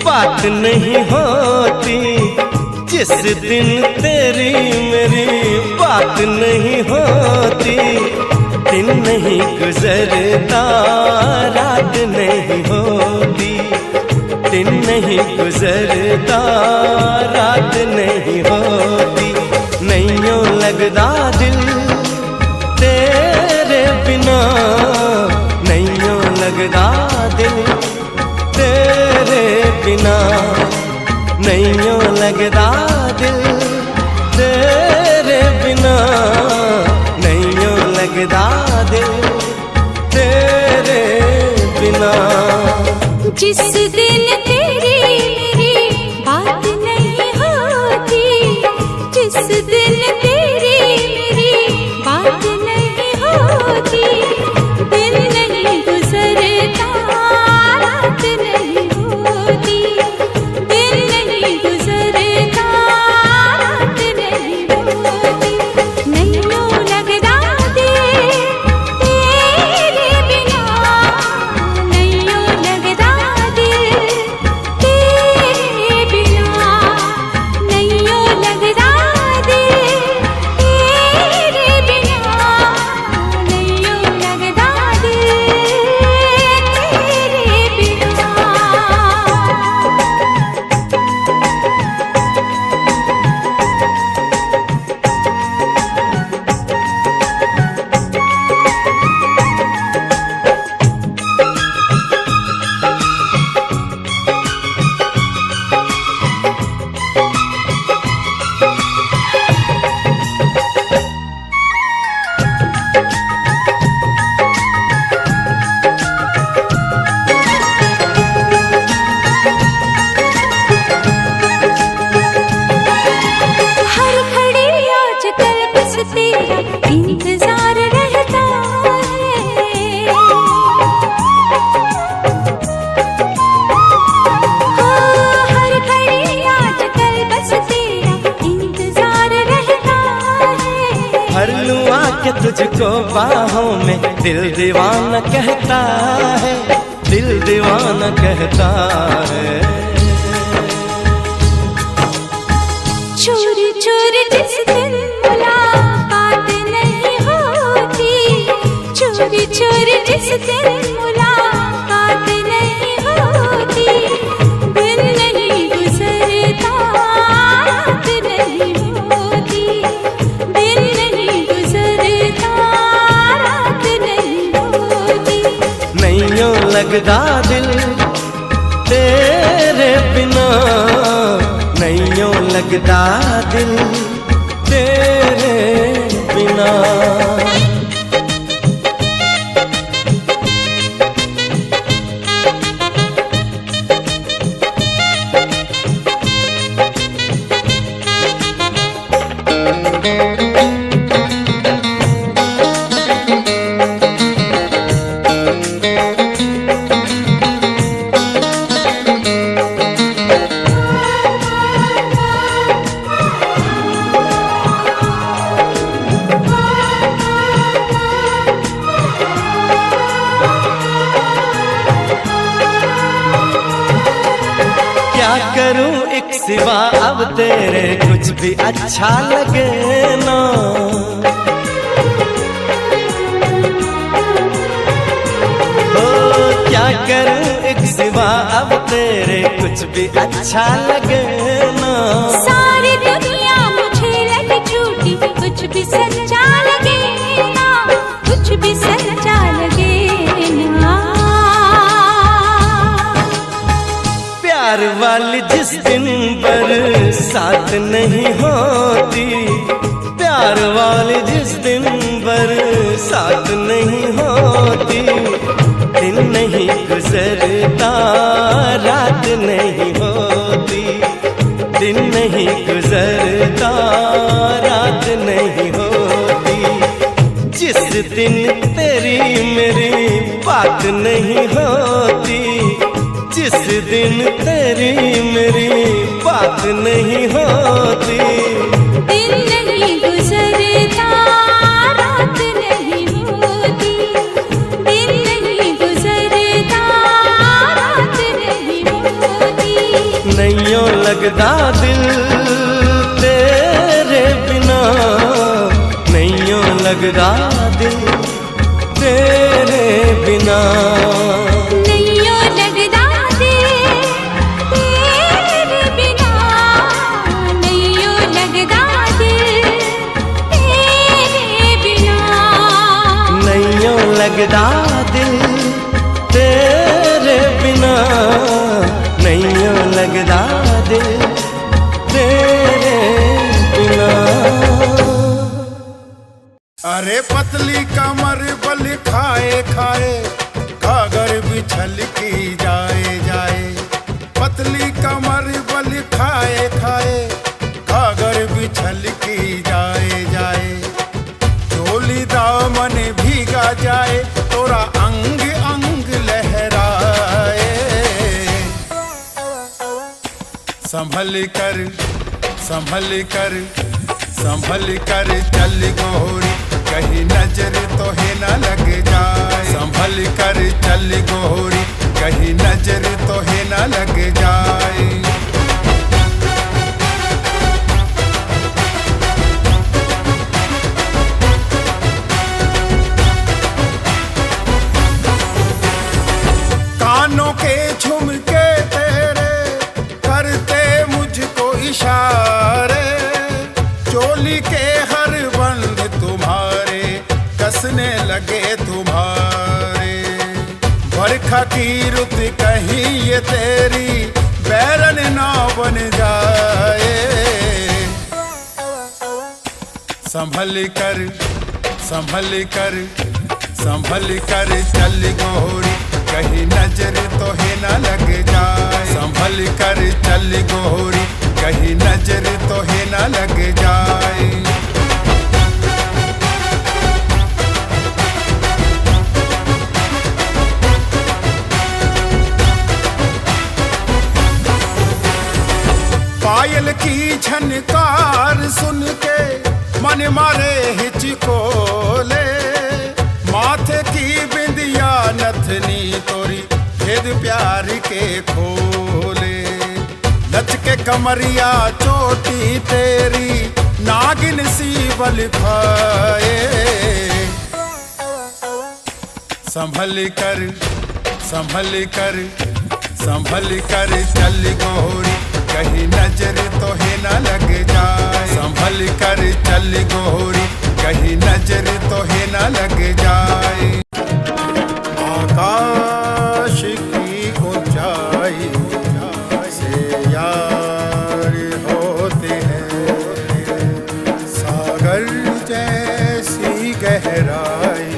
Speaker 1: बात नहीं होती, जिस दिन तेरी मेरी बात नहीं होती, दिन नहीं गुजरता रात नहीं होती, दिन नहीं गुजरता रात नहीं होती। नहीं यूं लगदा दिल तेरे बिना, नहीं यूं लगदा दिल तेरे बिना, नहीं यूं लगदा दिल तेरे बिना, नहीं यूं लगदा दिल तेरे बिना।
Speaker 5: जिस दिन तेरी मेरी बात नहीं होती, जिस दिन तेरी मेरी बात नहीं होती, दिन नहीं गुजरता रात नहीं होती, दिन नहीं गुजरता रात नहीं होती। नहीं यूं लगदा दिल तेरे बिना, नहीं यूं लगदा दिल तेरे बिना, नहीं यूं लगदा दिल तेरे बिना, नहीं यूं लगदा दिल तेरे बिना। हर घड़ी आजकल बस तेरा इंतजार रहता है, हाँ, हर घड़ी आजकल बस तेरा इंतजार रहता है।
Speaker 1: भर लूं आके तुझको बाहों में, दिल दीवाना कहता है, दिल दीवाना कहता है।
Speaker 5: चोरी चोरी जिस दिन मुलाकात नहीं होती, चोरी चोरी जिस दिन मुलाकात नहीं होती, दिन नहीं गुजरता रात नहीं होती, दिन नहीं गुजरता रात नहीं होती।
Speaker 1: नहीं यूं लगदा दिल तेरे बिना, नहीं यूं लगदा दिल तेरे बिना। क्या करूं एक सिवा अब तेरे कुछ भी अच्छा लगे ना, ओ क्या करूं एक सिवा अब तेरे कुछ भी अच्छा लगे ना।
Speaker 5: सारी दुनिया मुझे लगी झूठी, कुछ भी सच्चा लगे ना, कुछ भी सच्चा लगे ना।
Speaker 1: प्यार वाली जिस दिन बरसात नहीं होती, प्यार वाली जिस दिन बरसात नहीं होती, दिन नहीं गुजरता रात नहीं होती, दिन नहीं गुजरता रात नहीं होती। जिस दिन तेरी मेरी बात नहीं होती, जिस दिन तेरी मेरी बात नहीं होती,
Speaker 5: दिन नहीं गुजरता रात नहीं होती, दिन नहीं गुजरता
Speaker 1: लगदा दिल तेरे बिना।
Speaker 5: नैयो लगदा दिल तेरे बिना, नैयो लगदा दिल तेरे बिना।
Speaker 1: नैयो लगदा दिल तेरे बिना, नैयो लगदा दिल तेरे बिना।
Speaker 7: अरे पतली कमर बल खाए खाए घाघर बिछल की जाए जाए। पतली कमर बल खाए खाए घाघर बिछल की जाए जाए। चोली दामन भीगा जाए तोरा अंग अंग लहराए। संभल कर संभल कर संभल कर चल गोरी, कहीं नजर तो है न लग जाए। संभल कर चल गोरी, कहीं नजर तो है न लग जाए। कानों के झुमके तेरे करते मुझको इशारे। चोली के हर बंद तुम्हारे कसने लगे तुम्हारे। बरखा की रुत कहीं ये तेरी बैरन ना बन जाए। संभल कर संभल कर संभल कर चल गोरी, कहीं नजर तो है न लग जाए। संभल कर चल गोरी, कहीं नजर तो है न लग जाए। पायल की झनकार सुन के मन मारे हिचकोले। माथे की बिंदिया नथनी तोरी भेद प्यार के खोले। लचके कमरिया चोटी तेरी नागिन सी बल खाए। संभल कर संभल कर संभल कर चल गोरी, कहीं नजर तो है न लग जाए। संभल कर चल गोरी, कहीं नजर तो है न लग जाए। आकाश की ऊंचाई से यार होते हैं, सागर जैसी गहराई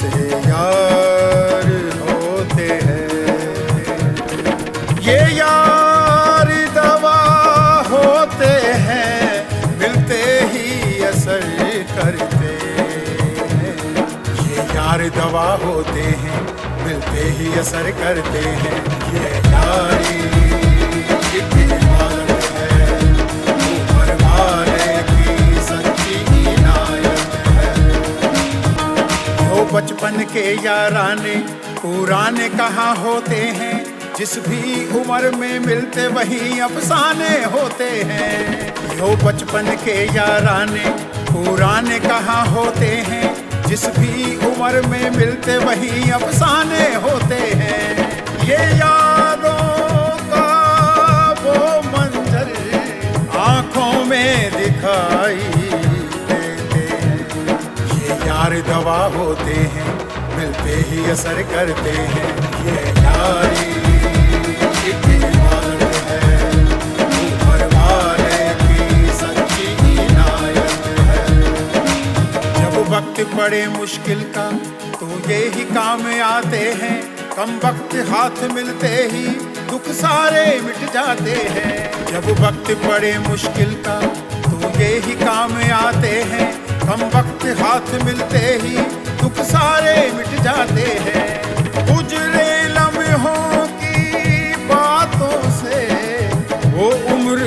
Speaker 7: से यार होते हैं। ये यार दवा होते हैं, मिलते ही असर करते हैं। ये यार दवा होते हैं, मिलते ही असर करते हैं। ये यारी एक इबादत है, ऊपर वाले की सच्ची इनायत है। जो बचपन के याराने पुराने कहाँ होते हैं, जिस भी उम्र में मिलते वही अफसाने होते हैं। यो बचपन के याराने पुराने कहाँ होते हैं, जिस भी उम्र में मिलते वही अफसाने होते हैं। ये यादों का वो मंजर आंखों में दिखाई देते हैं। ये यार दवा होते हैं, मिलते ही असर करते हैं। ये यारी एक इबादत है, ऊपर वाले की सच्ची इनायत है। जब वक्त पड़े मुश्किल का तो ये ही काम आते हैं। कम वक्त हाथ मिलते ही दुख सारे मिट जाते हैं। जब वक्त पड़े मुश्किल का तो ये ही काम आते हैं। कम वक्त हाथ मिलते ही दुख सारे मिट जाते हैं। गुजरे लम्हों की बातों से वो उम्र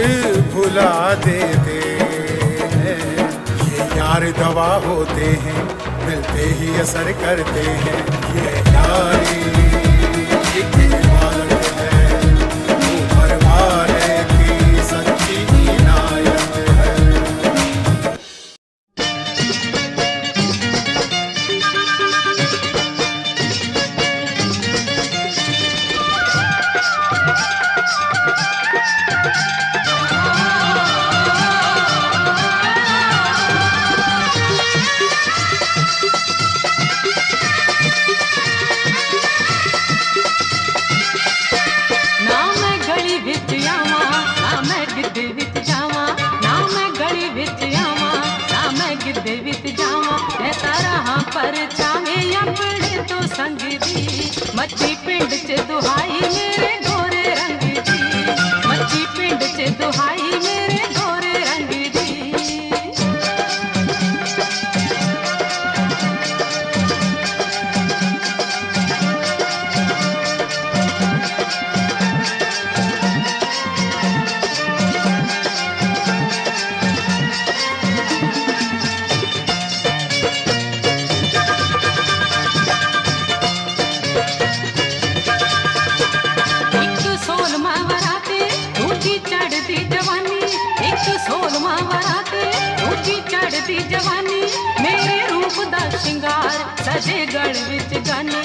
Speaker 7: भुला देते हैं। ये यार दवा होते हैं, मिलते ही असर करते हैं। ये यारी एक इबादत है, ऊपर वाले की सच्ची इनायत है।
Speaker 6: यार चाहे अपने तो संग दी मच्छी पिंड च दुहाई मेरे गोरे रंग दी मच्छी पिंड च दुहाई मेरे गोरे रंग दी चढ़ती जवानी मेरे रूप दा शिंगार सजे गढ़ विच गानी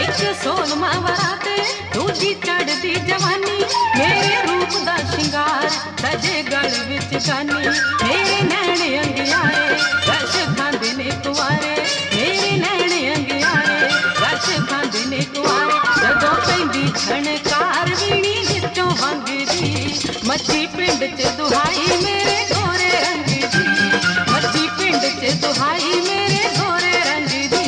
Speaker 6: एक 16वां वराते दूजी चढ़ती जवानी मेरे रूप दा शिंगार सजे गढ़ विच गानी मेरे नैन अंगियारे रश खांदे ने कुआरे मेरे नैन अंगियारे रश खांदे ने कुआरे जदों पैंदी छणकार वीणी विचों वंगदी मच्छी पिंड च दुहाई मेरे गोरे रंग दी मच्छी पिंड च दुहाई मेरे गोरे रंग दी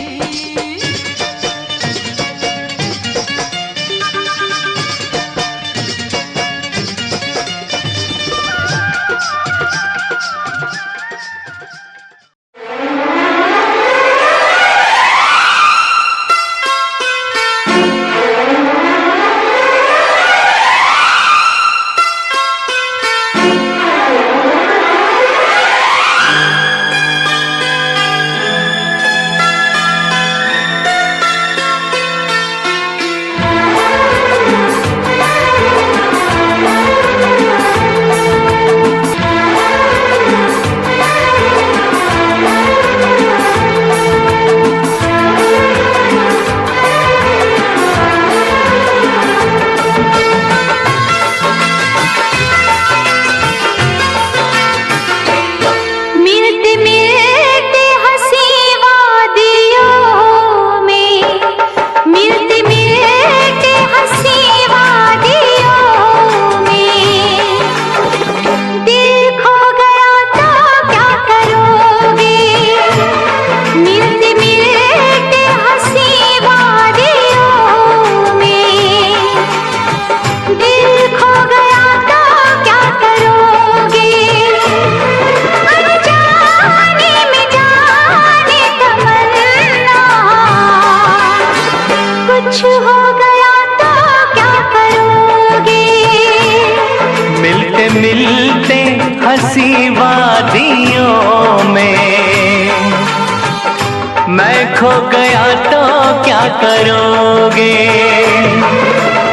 Speaker 8: खो गया तो क्या करोगे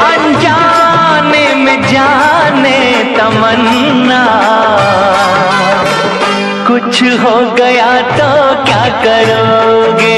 Speaker 8: अनजाने में जाने तमन्ना कुछ हो गया तो क्या करोगे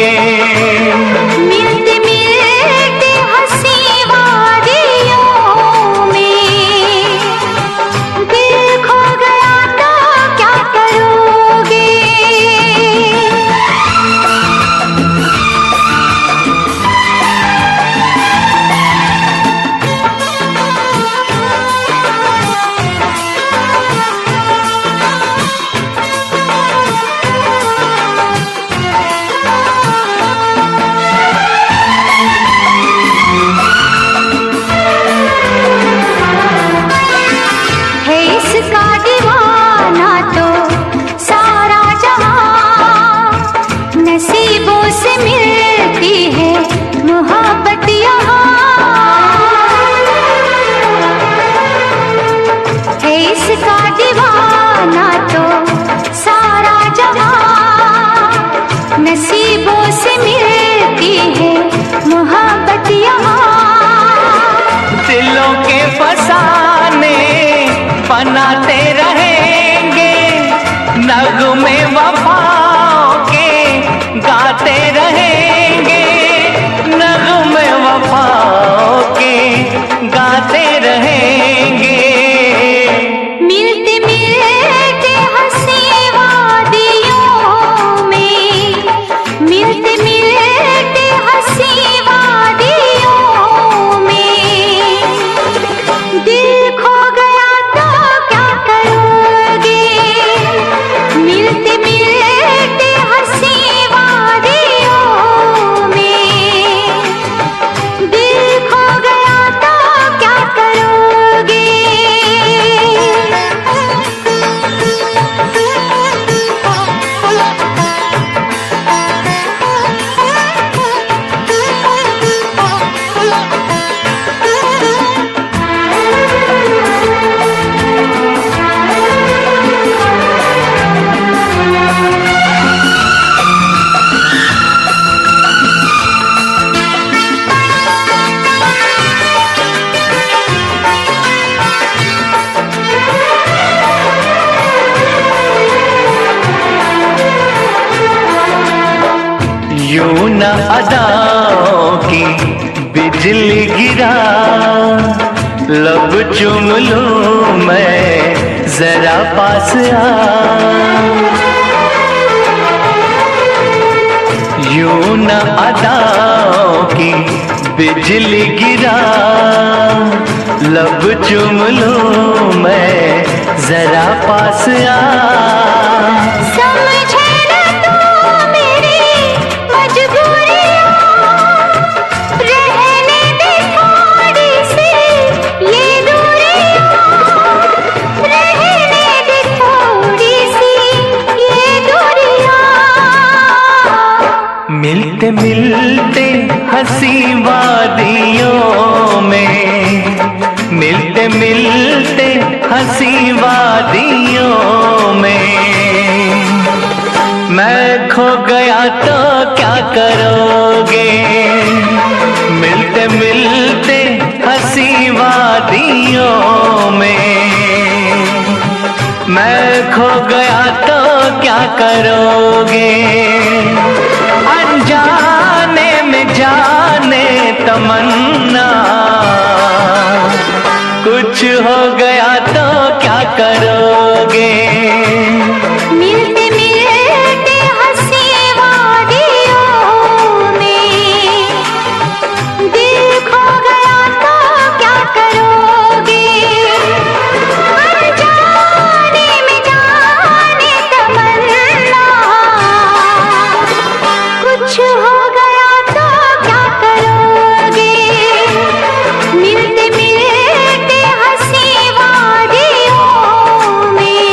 Speaker 8: बनाते रहेंगे नगमे वफाओं के गाते रहेंगे नगमे वफाओं के गाते रहेंगे
Speaker 2: मिलते मिलते हंसी वादियों में मिलते मिलते हंसी वादियों में दिल खो गया तो क्या कर
Speaker 8: यूं न अदाओं की बिजली गिरा, लब चूम लूं मैं जरा पास आ। यूं न अदाओं की बिजली गिरा, लब चूम लूं मैं जरा पास आ।
Speaker 2: समझे न तू मेरी मजबूरियां, रहने दे थोड़ी सी ये दूरियां, रहने दे थोड़ी सी ये दूरियां।
Speaker 8: मिलते मिलते हंसी वादियों में, मिलते मिलते हंसी वादियों में, मैं खो गया तो क्या करोगे। मिलते मिलते हंसी वादियों में, मैं खो गया तो क्या करोगे। अनजाने में जाने तमन्ना, कुछ हो गया तो क्या करोगे।
Speaker 2: मिलते मिलते हंसी वादियों में, दिल खो गया तो क्या करोगे। अनजाने में जाने तमन्ना, कुछ हो गया तो क्या करोगे। मिलते मिलते हंसी वादियों में,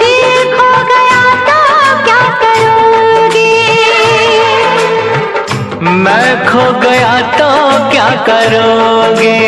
Speaker 2: दिल खो गया तो क्या करोगे।
Speaker 8: मैं खो गया तो क्या करोगे।